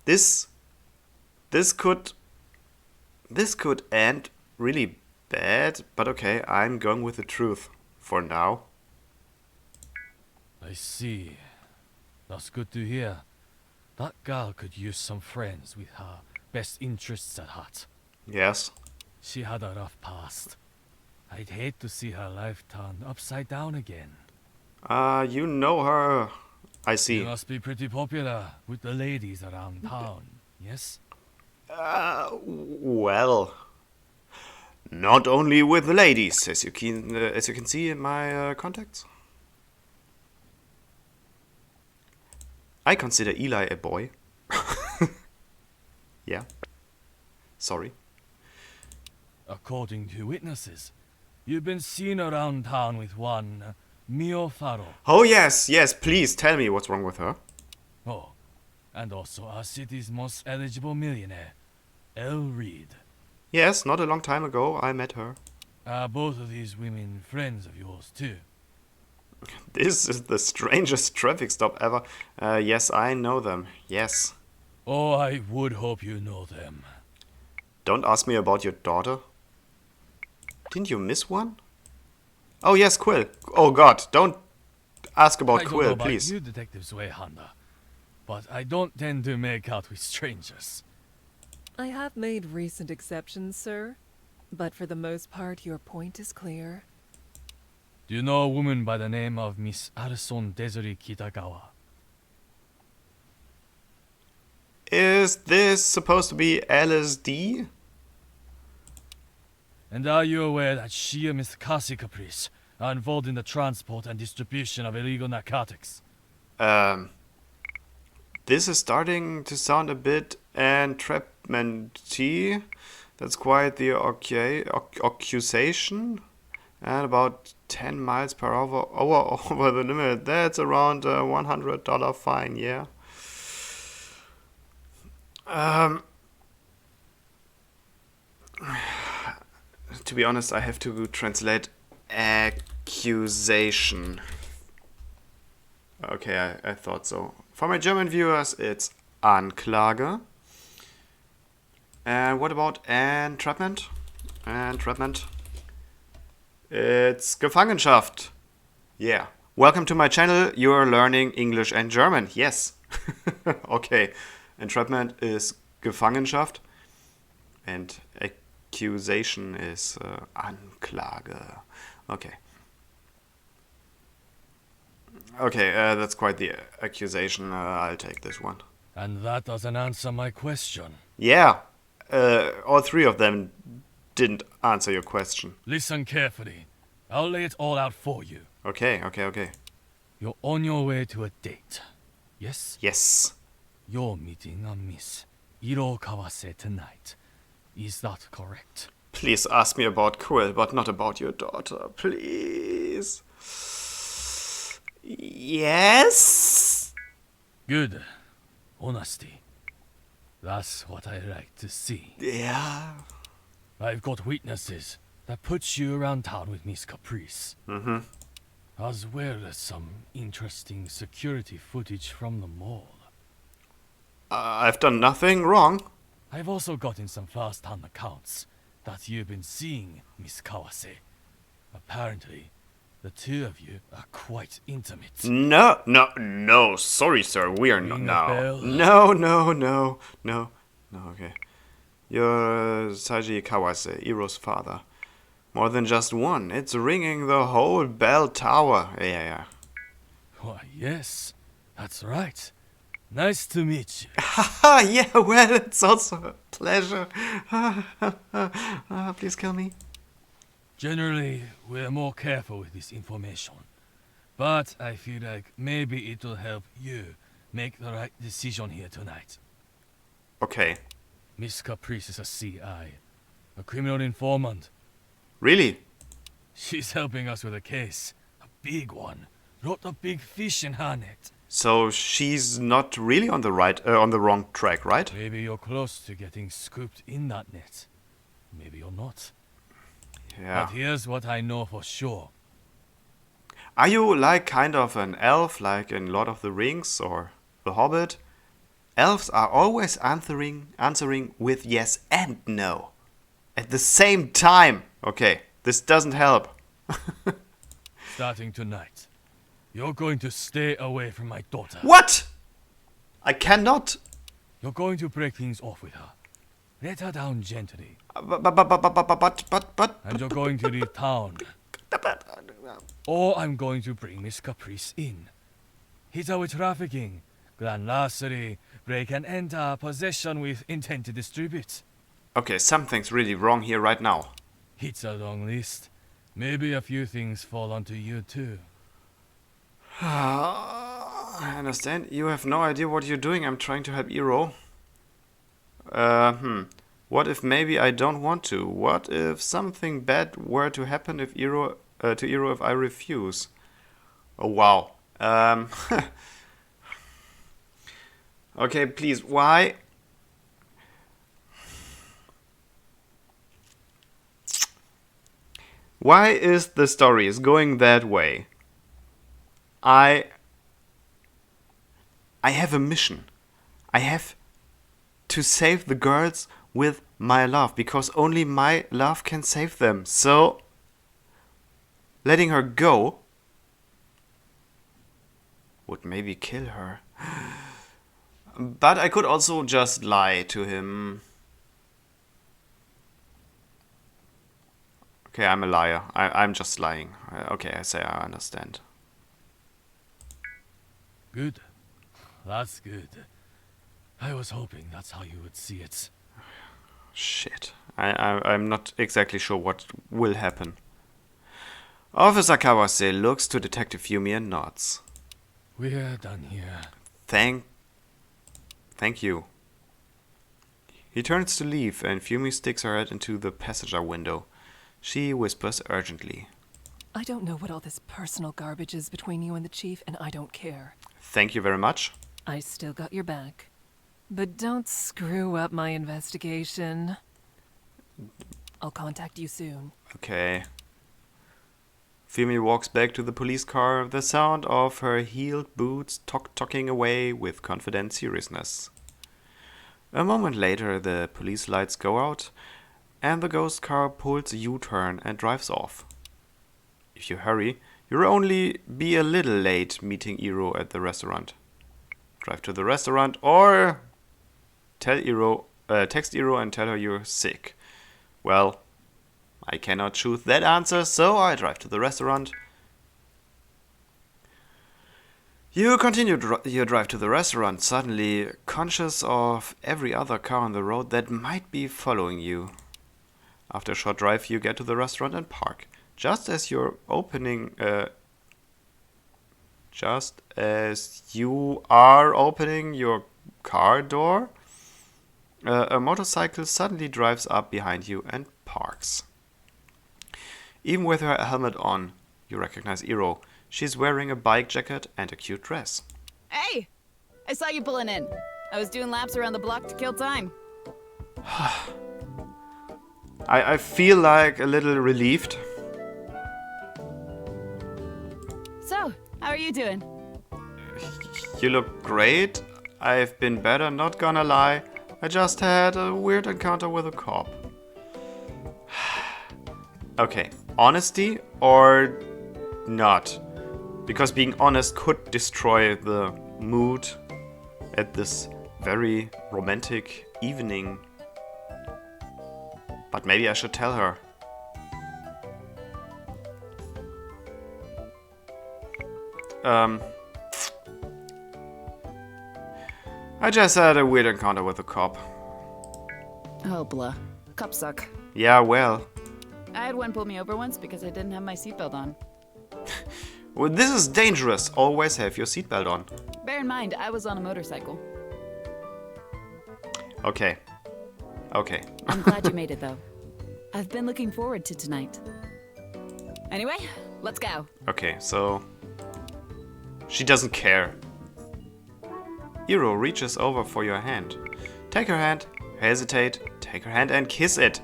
This could end really bad. But okay, I'm going with the truth for now. I see. That's good to hear. That girl could use some friends with her best interests at heart. Yes. She had a rough past. I'd hate to see her life turn upside down again. You know her. I You see. must be pretty popular with the ladies around town, yes? Well, not only with the ladies, as you can see in my contacts. I consider Eli a boy. Yeah. Sorry. According to witnesses, you've been seen around town with one Mio Faro. Oh yes, please tell me what's wrong with her. Oh, and also our city's most eligible millionaire, Elle Reed. Yes, not a long time ago I met her. Are both of these women friends of yours too? This is the strangest traffic stop ever. Yes, I know them. Yes. Oh, I would hope you know them. Don't ask me about your daughter. Didn't you miss one? Oh yes, Quill. Oh God, don't ask about I don't Quill, know about please. you, Detective Swayhanda, but I don't tend to make out with strangers. I have made recent exceptions, sir. But for the most part, your point is clear. Do you know a woman by the name of Miss Arson Desiree Kitagawa? Is this supposed to be LSD? And are you aware that she and Miss Cassie Caprice are involved in the transport and distribution of illegal narcotics? This is starting to sound a bit entrapment-y. That's quite the accusation. And about 10 miles per hour over the limit. That's around a $100 fine, yeah. To be honest, I have to translate accusation. Okay, I thought so. For my German viewers, it's Anklage. And what about entrapment? Entrapment. It's Gefangenschaft. Yeah. Welcome to my channel. You're learning English and German. Yes. Okay. Entrapment is Gefangenschaft. And accusation is Anklage. Okay. Okay, that's quite the accusation. I'll take this one. And that doesn't answer my question. Yeah. All three of them didn't answer your question. Listen carefully. I'll lay it all out for you. Okay. You're on your way to a date. Yes? Yes. You're meeting a Miss Iro Kawase tonight. Is that correct? Please ask me about Quill, but not about your daughter. Please. Yes? Good. Honesty. That's what I like to see. Yeah. I've got witnesses that puts you around town with Miss Caprice. Mm-hmm. As well as some interesting security footage from the mall. I've done nothing wrong. I've also gotten some first-hand accounts that you've been seeing Miss Kawase. Apparently, the two of you are quite intimate. No. Sorry, sir. We are not Ring a now. bell? No. Okay. You're Saji Kawase, Iros' father. More than just one. It's ringing the whole bell tower. Yeah. Why, yes, that's right. Nice to meet you. Haha, yeah, well, it's also a pleasure. Please kill me. Generally, we're more careful with this information. But I feel like maybe it'll help you make the right decision here tonight. Okay. Miss Caprice is a CI, a criminal informant. Really? She's helping us with a case. A big one. Lot of big fish in her net. So she's not really on the wrong track, right? Maybe you're close to getting scooped in that net. Maybe you're not. Yeah. But here's what I know for sure. Are you like kind of an elf, like in Lord of the Rings or The Hobbit? Elves are always answering with yes and no. At the same time. Okay, this doesn't help. Starting tonight, you're going to stay away from my daughter. What? I cannot. You're going to break things off with her. Let her down gently. But. And you're going to leave town. Or I'm going to bring Miss Caprice in. Hit her with trafficking, grand larceny, break and enter, possession with intent to distribute. Okay, something's really wrong here right now. It's a long list. Maybe a few things fall onto you too. I understand. You have no idea what you're doing. I'm trying to help Iro. What if maybe I don't want to? What if something bad were to happen if to Iro if I refuse? Oh wow. Okay, please. Why? Why is the story going that way? I have a mission. I have to save the girls with my love, because only my love can save them. So, letting her go would maybe kill her. But I could also just lie to him. Okay, I'm a liar. I'm just lying. Okay, I say I understand. Good. That's good. I was hoping that's how you would see it. Shit. I'm not exactly sure what will happen. Officer Kawase looks to Detective Yumi and nods. We're done here. Thank you. He turns to leave and Fumi sticks her head into the passenger window. She whispers urgently. I don't know what all this personal garbage is between you and the chief, and I don't care. Thank you very much. I still got your back. But don't screw up my investigation. I'll contact you soon. Okay. Fumi walks back to the police car, the sound of her heeled boots tock-tocking away with confident seriousness. A moment later, the police lights go out, and the ghost car pulls a U-turn and drives off. If you hurry, you'll only be a little late meeting Iro at the restaurant. Drive to the restaurant or text Iro and tell her you're sick. Well, I cannot choose that answer, so I drive to the restaurant. You continue your drive to the restaurant, suddenly conscious of every other car on the road that might be following you. After a short drive, you get to the restaurant and park. Just as you are opening your car door, a motorcycle suddenly drives up behind you and parks. Even with her helmet on, you recognize Iro. She's wearing a bike jacket and a cute dress. Hey! I saw you pulling in. I was doing laps around the block to kill time. I feel like a little relieved. So, how are you doing? You look great. I've been better, not gonna lie. I just had a weird encounter with a cop. Okay, honesty or not? Because being honest could destroy the mood at this very romantic evening. But maybe I should tell her. I just had a weird encounter with a cop. Oh, blah. Cops suck. Yeah, well. I had one pull me over once because I didn't have my seatbelt on. Well, this is dangerous. Always have your seatbelt on. Bear in mind, I was on a motorcycle. Okay. Okay. I'm glad you made it, though. I've been looking forward to tonight. Anyway, let's go. Okay, so... She doesn't care. Iro reaches over for your hand. Take her hand, hesitate, take her hand and kiss it.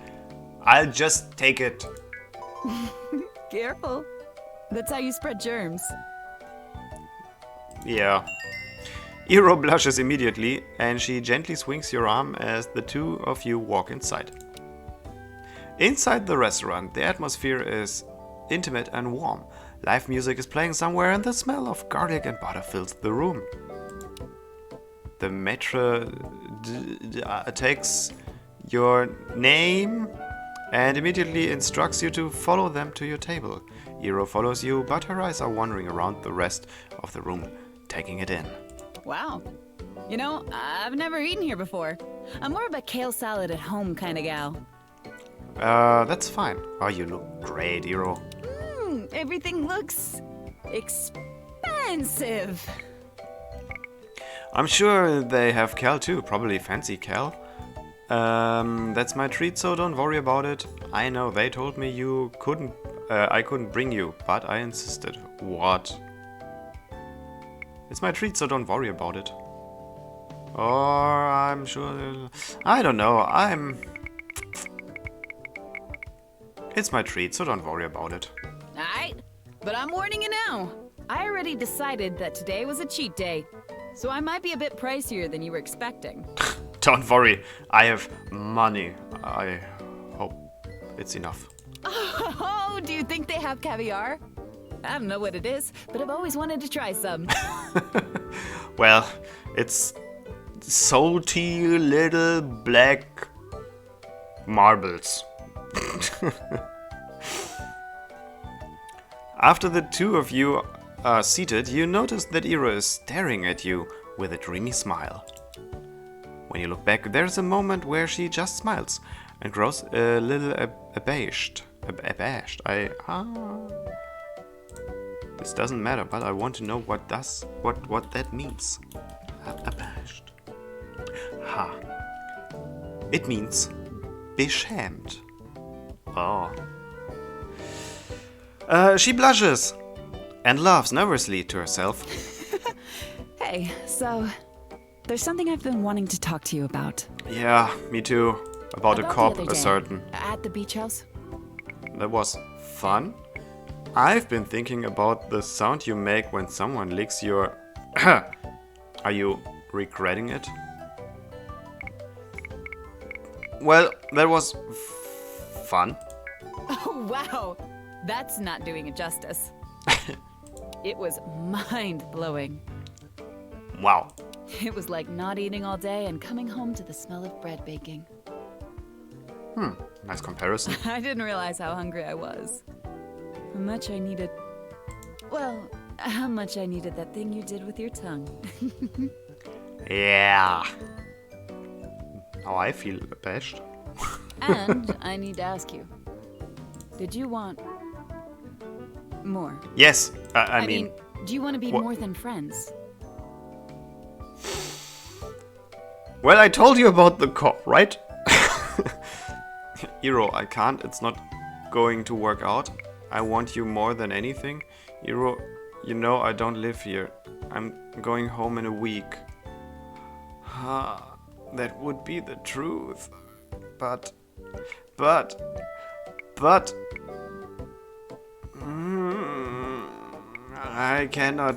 I'll just take it. Careful. That's how you spread germs. Yeah. Iro blushes immediately and she gently swings your arm as the two of you walk inside. Inside the restaurant, the atmosphere is intimate and warm. Live music is playing somewhere and the smell of garlic and butter fills the room. The maitre takes your name and immediately instructs you to follow them to your table. Iro follows you, but her eyes are wandering around the rest of the room, taking it in. Wow. You know, I've never eaten here before. I'm more of a kale salad at home kind of gal. That's fine. Oh, you look great, Iro. Everything looks expensive. I'm sure they have Cal too, probably fancy Cal. That's my treat, so don't worry about it. I know they told me you couldn't, I couldn't bring you, but I insisted. What? It's my treat, so don't worry about it. Or I'm sure, I don't know, It's my treat, so don't worry about it. Alright, but I'm warning you now. I already decided that today was a cheat day, so I might be a bit pricier than you were expecting. Don't worry, I have money. I hope it's enough. Oh, do you think they have caviar? I don't know what it is, but I've always wanted to try some. Well, it's salty little black marbles. After the two of you are seated, you notice that Iro is staring at you with a dreamy smile. When you look back, there's a moment where she just smiles and grows a little abashed. This doesn't matter, but I want to know what that means. Abashed. Ha. It means beschämt. Oh. She blushes and laughs nervously to herself. Hey, so there's something I've been wanting to talk to you about. Yeah, me too. About a the cop, other a day, certain. At the beach house? That was fun. I've been thinking about the sound you make when someone licks your... Are you regretting it? Well, that was fun. Oh, wow. That's not doing it justice. It was mind-blowing. Wow. It was like not eating all day and coming home to the smell of bread baking. Nice comparison. I didn't realize how hungry I was. How much I needed... Well, how much I needed that thing you did with your tongue. Yeah. Now I feel abashed. And I need to ask you, did you want more? Yes, I mean... do you want to be what- more than friends? Well, I told you about the cop, right? Iro, I can't. It's not going to work out. I want you more than anything. Iro, you know I don't live here. I'm going home in a week. That would be the truth. But... I cannot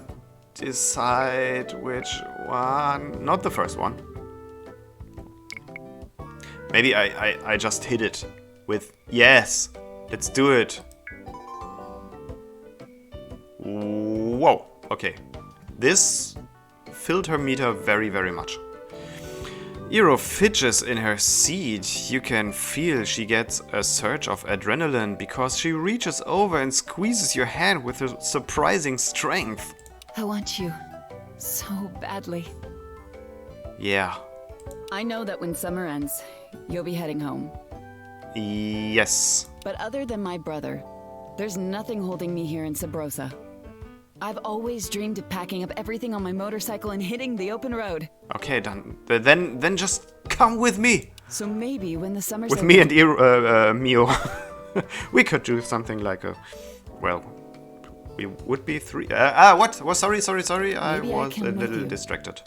decide which one. Not the first one. Maybe I just hit it with yes. Let's do it. Whoa. Okay. This filled her meter very, very much. Iro fidgets in her seat. You can feel she gets a surge of adrenaline because she reaches over and squeezes your hand with a surprising strength. I want you so badly. Yeah. I know that when summer ends, you'll be heading home. Yes. But other than my brother, there's nothing holding me here in Subrosa. I've always dreamed of packing up everything on my motorcycle and hitting the open road. Okay, then just come with me. So maybe when the summer's With over- me and Mio. We could do something like a... Well, we would be three... what? Well, sorry. I Maybe I was can a with little you. distracted.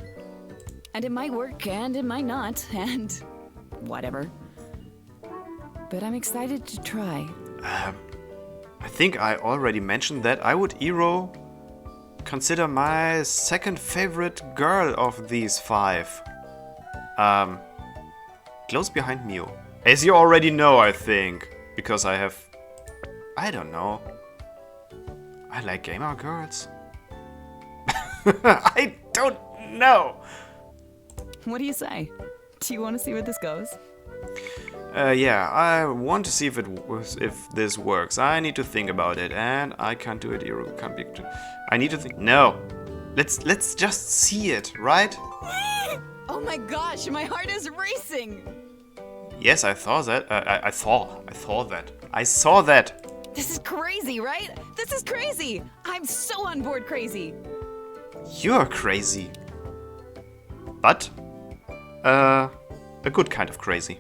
And it might work, and it might not, and whatever. But I'm excited to try. I think I already mentioned that I would Iro consider my second favorite girl of these 5. Close behind Mio. As you already know, I think. Because I have... I don't know. I like gamer girls. I don't know. What do you say? Do you want to see where this goes? Yeah, I want to see if this works. I need to think about it, and I can't do it. Iro can't be. I need to think. No, let's just see it, right? Oh my gosh, my heart is racing! Yes, I saw that. I saw that. This is crazy, right? This is crazy! I'm so on board crazy! You're crazy. But, a good kind of crazy.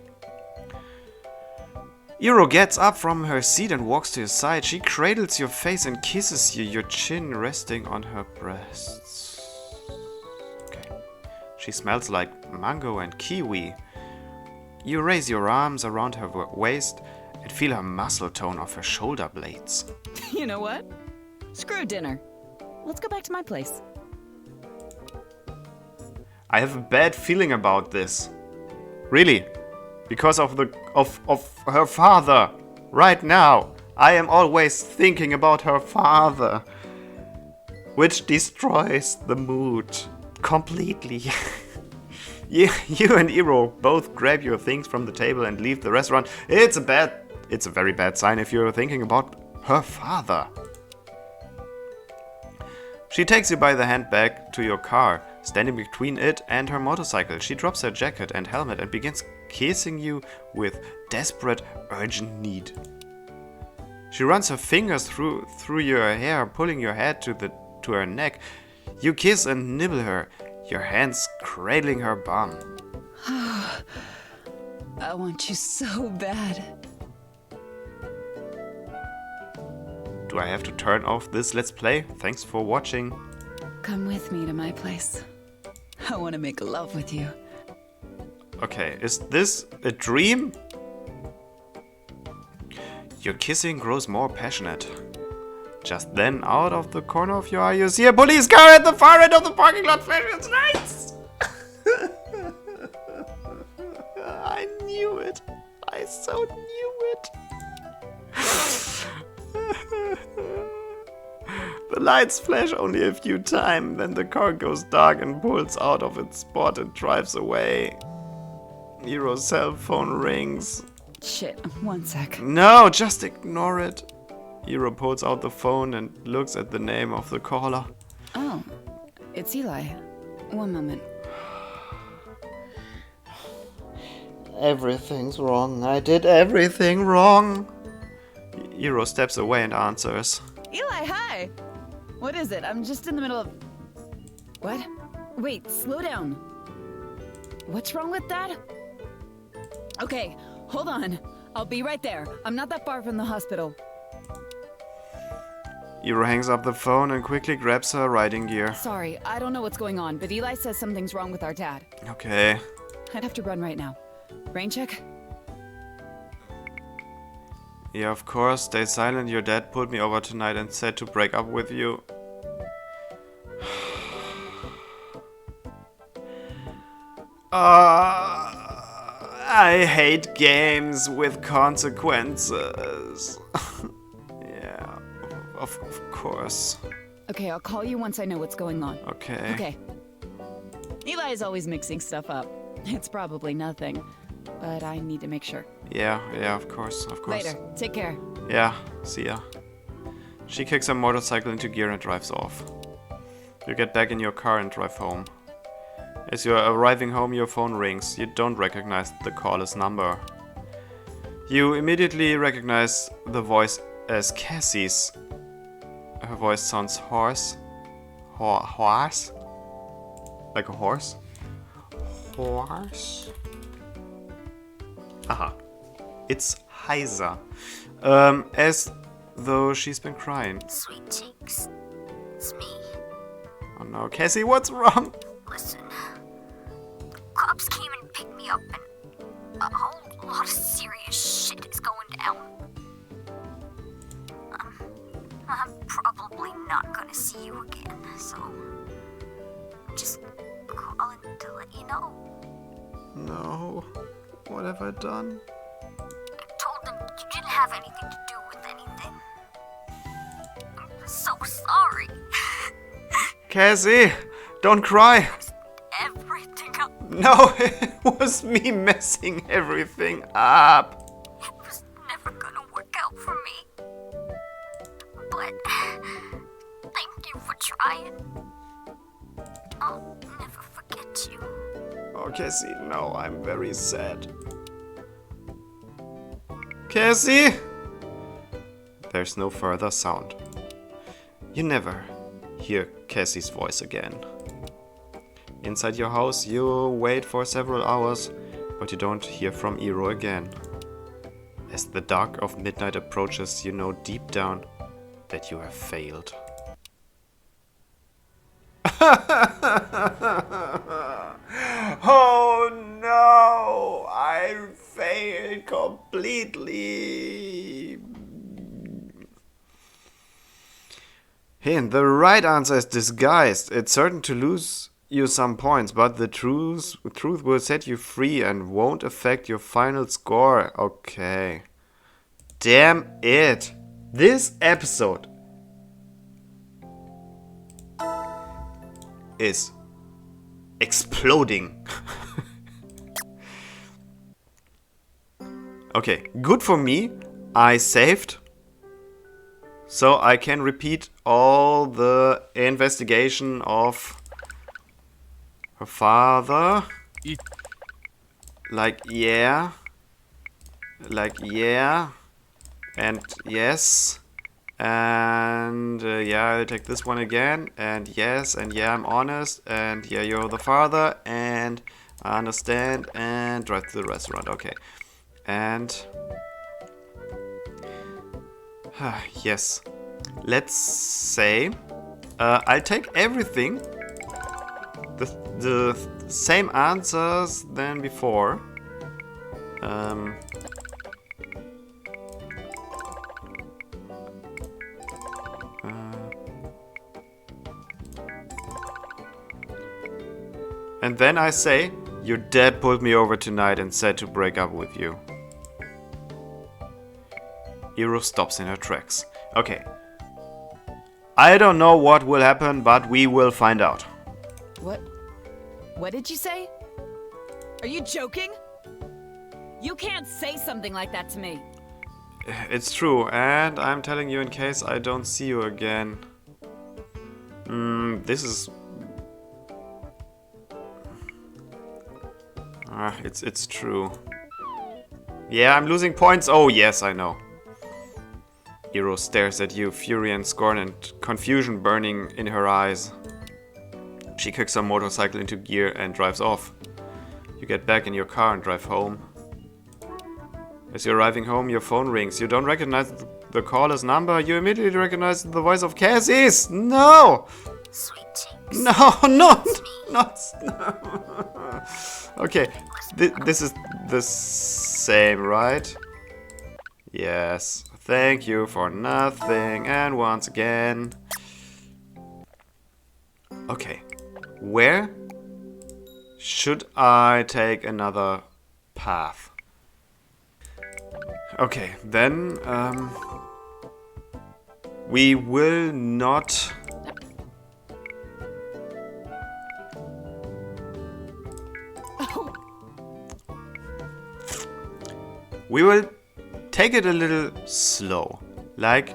Iro gets up from her seat and walks to your side. She cradles your face and kisses you, your chin resting on her breasts. Okay. She smells like mango and kiwi. You raise your arms around her waist and feel her muscle tone off her shoulder blades. You know what? Screw dinner. Let's go back to my place. I have a bad feeling about this. Really. Because of her father. Right now, I am always thinking about her father. Which destroys the mood completely. You and Iro both grab your things from the table and leave the restaurant. It's a very bad sign if you're thinking about her father. She takes you by the hand back to your car. Standing between it and her motorcycle, she drops her jacket and helmet and begins kissing you with desperate, urgent need. She runs her fingers through your hair, pulling your head to her neck. You kiss and nibble her, your hands cradling her bum. I want you so bad. Do I have to turn off this Let's Play? Thanks for watching. Come with me to my place. I want to make love with you. Okay, is this a dream? Your kissing grows more passionate. Just then, out of the corner of your eye, you see a police car at the far end of the parking lot flashing its lights. I knew it. I so knew it. The lights flash only a few times, then the car goes dark and pulls out of its spot and drives away. Iro's cell phone rings. Shit, one sec. No, just ignore it. Iro pulls out the phone and looks at the name of the caller. Oh, it's Eli. One moment. Everything's wrong. I did everything wrong. Iro steps away and answers. Eli, hi! What is it? I'm just in the middle of... What? Wait, slow down. What's wrong with that? Okay, hold on. I'll be right there. I'm not that far from the hospital. Iro hangs up the phone and quickly grabs her riding gear. Sorry, I don't know what's going on, but Eli says something's wrong with our dad. Okay. I'd have to run right now. Rain check? Yeah, of course. Stay silent. Your dad pulled me over tonight and said to break up with you. I hate games with consequences. Yeah, of course. Okay, I'll call you once I know what's going on. Okay. Okay. Eli is always mixing stuff up. It's probably nothing, but I need to make sure. Yeah, of course. Later. Take care. Yeah, see ya. She kicks her motorcycle into gear and drives off. You get back in your car and drive home. As you're arriving home, your phone rings. You don't recognize the caller's number. You immediately recognize the voice as Cassie's. Her voice sounds hoarse. Hoarse? Like a horse? Horse? Aha. It's heiser. As though she's been crying. Sweet cheeks. It's me. Oh no, Cassie, what's wrong? Listen. Cops came and picked me up, and a whole lot of serious shit is going down. I'm probably not gonna see you again, so I'm just calling to let you know. No. What have I done? I told them you didn't have anything to do with anything. I'm so sorry. Cassie, don't cry. Everything up. No, it was me messing everything up. It was never gonna work out for me. But thank you for trying. I'll never forget you. Oh, Cassie, no, I'm very sad. Cassie? There's no further sound. You never hear Cassie's voice again. Inside your house, you wait for several hours, but you don't hear from Iro again. As the dark of midnight approaches, you know deep down that you have failed. Oh no! I failed completely. Hint, the right answer is disguised. It's certain to lose you some points, but the truth will set you free and won't affect your final score. Okay. Damn it. This episode is exploding. Okay, good for me. I saved. So I can repeat all the investigation of her father. Like yeah. And yes. And yeah, I'll take this one again. And yes, and yeah, I'm honest. And yeah, you're the father. And I understand. And drive to the restaurant. Okay. And yes. Let's say I'll take everything. The same answers than before. And then I say, your dad pulled me over tonight and said to break up with you. Iros stops in her tracks. Okay. I don't know what will happen, but we will find out. What did you say? Are you joking? You can't say something like that to me. It's true, and I'm telling you in case I don't see you again. This is... it's true. Yeah, I'm losing points. Oh, yes, I know. Iros stares at you, fury and scorn and confusion burning in her eyes. She kicks her motorcycle into gear and drives off. You get back in your car and drive home. As you're arriving home, your phone rings. You don't recognize the caller's number. You immediately recognize the voice of Cassie's. No! Sweet cheeks. No, no, not. Okay, this is the same, right? Yes. Thank you for nothing. And once again. Okay. Where should I take another path? Okay, then we will not we will take it a little slow. Like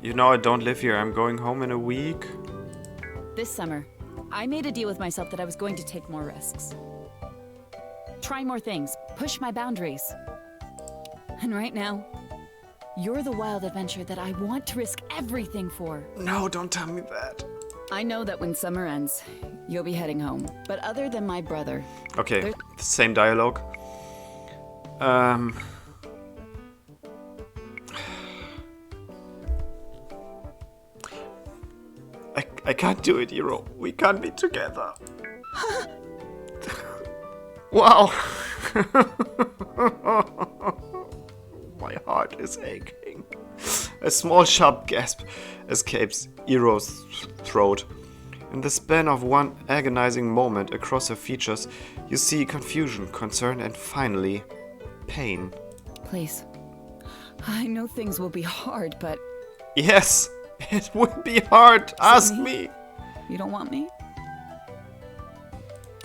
you know, I don't live here. I'm going home in a week. This summer, I made a deal with myself that I was going to take more risks. Try more things, push my boundaries. And right now, you're the wild adventure that I want to risk everything for. No, don't tell me that. I know that when summer ends, you'll be heading home. But other than my brother... Okay, same dialogue. I can't do it, Iro. We can't be together. Wow. My heart is aching. A small sharp gasp escapes Iro's throat. In the span of one agonizing moment across her features, you see confusion, concern, and finally, pain. Please. I know things will be hard, but... Yes, it will be hard. Ask me. You don't want me?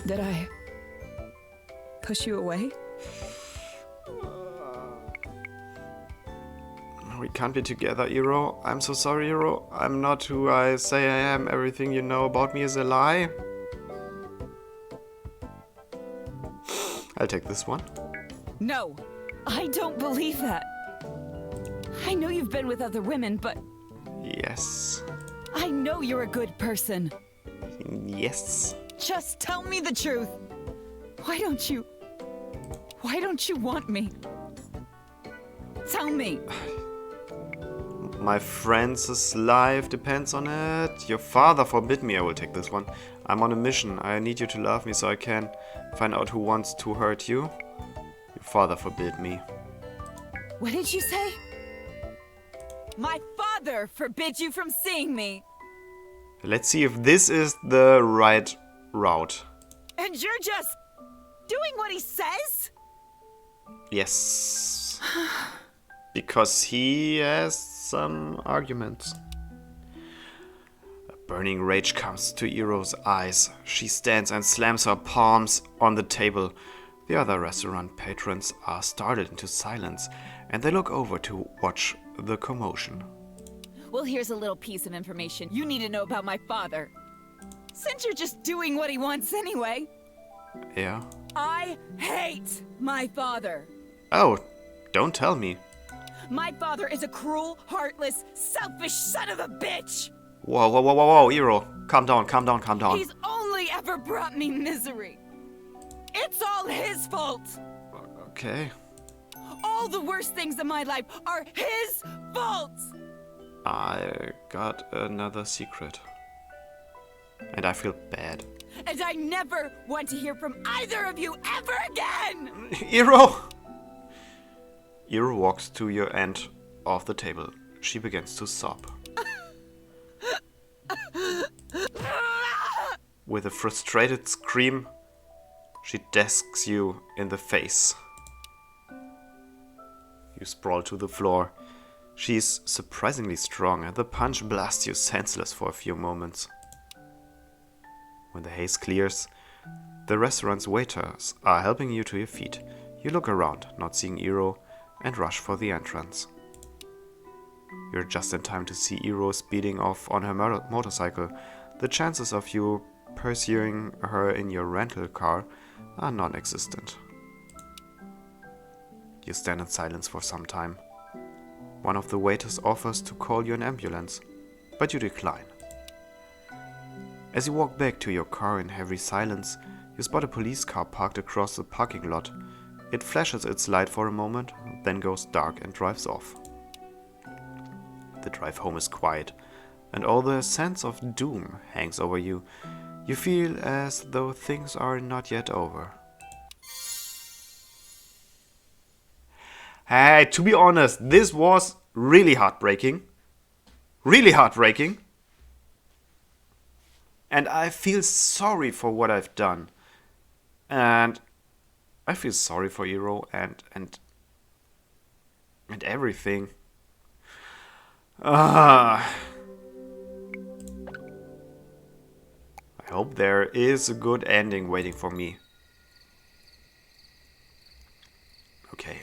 Did I push you away? We can't be together, Iro. I'm so sorry, Iro. I'm not who I say I am. Everything you know about me is a lie. I'll take this one. No, I don't believe that. I know you've been with other women, but... Yes. I know you're a good person. Yes. Just tell me the truth. Why don't you want me? Tell me. My friend's life depends on it. Your father forbid me. I will take this one. I'm on a mission. I need you to love me so I can find out who wants to hurt you. Your father forbid me. What did you say? My father forbid you from seeing me. Let's see if this is the right route. And you're just doing what he says? Yes. Because he has some arguments. A burning rage comes to Iro's eyes. She stands and slams her palms on the table. The other restaurant patrons are startled into silence, and they look over to watch the commotion. Well, here's a little piece of information you need to know about my father. Since you're just doing what he wants anyway. Yeah? I hate my father. Oh, don't tell me. My father is a cruel, heartless, selfish son of a bitch! Whoa, whoa, whoa, whoa, whoa, Iro. Calm down, calm down, calm down. He's only ever brought me misery. It's all his fault. Okay. All the worst things in my life are his fault. I got another secret. And I feel bad. And I never want to hear from either of you ever again! Iro! Iro walks to your end of the table. She begins to sob. With a frustrated scream, she dasks you in the face. You sprawl to the floor. She's surprisingly strong, and the punch blasts you senseless for a few moments. When the haze clears, the restaurant's waiters are helping you to your feet. You look around, not seeing Iro, and rush for the entrance. You're just in time to see Iro speeding off on her motorcycle. The chances of you pursuing her in your rental car are non-existent. You stand in silence for some time. One of the waiters offers to call you an ambulance, but you decline. As you walk back to your car in heavy silence, you You spot a police car parked across the parking lot. It flashes its light for a moment, then goes dark and drives off. The drive home is quiet, and although a sense of doom hangs over you, you feel as though things are not yet over. Hey, to be honest, this was really heartbreaking. Really heartbreaking. And I feel sorry for what I've done. And I feel sorry for Iros and everything. I hope there is a good ending waiting for me. Okay,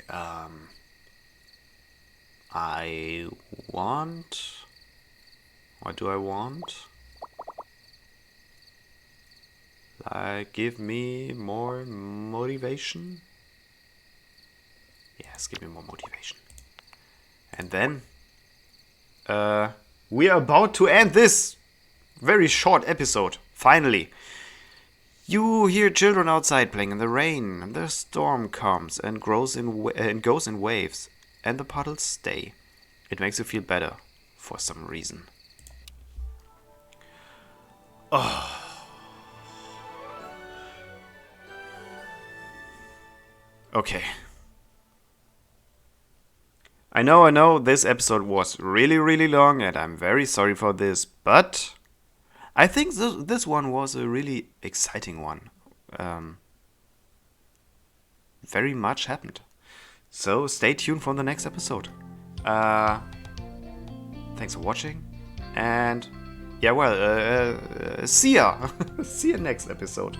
I want... What do I want? Like, give me more motivation? Yes, give me more motivation. And then... we are about to end this very short episode. Finally. You hear children outside playing in the rain. The storm comes and goes in waves. And the puddles stay. It makes you feel better. For some reason. Oh. Okay. I know, this episode was really long and I'm very sorry for this, but I think this one was a really exciting one. Very much happened. So stay tuned for the next episode. Thanks for watching, and yeah, well, see ya! See you next episode.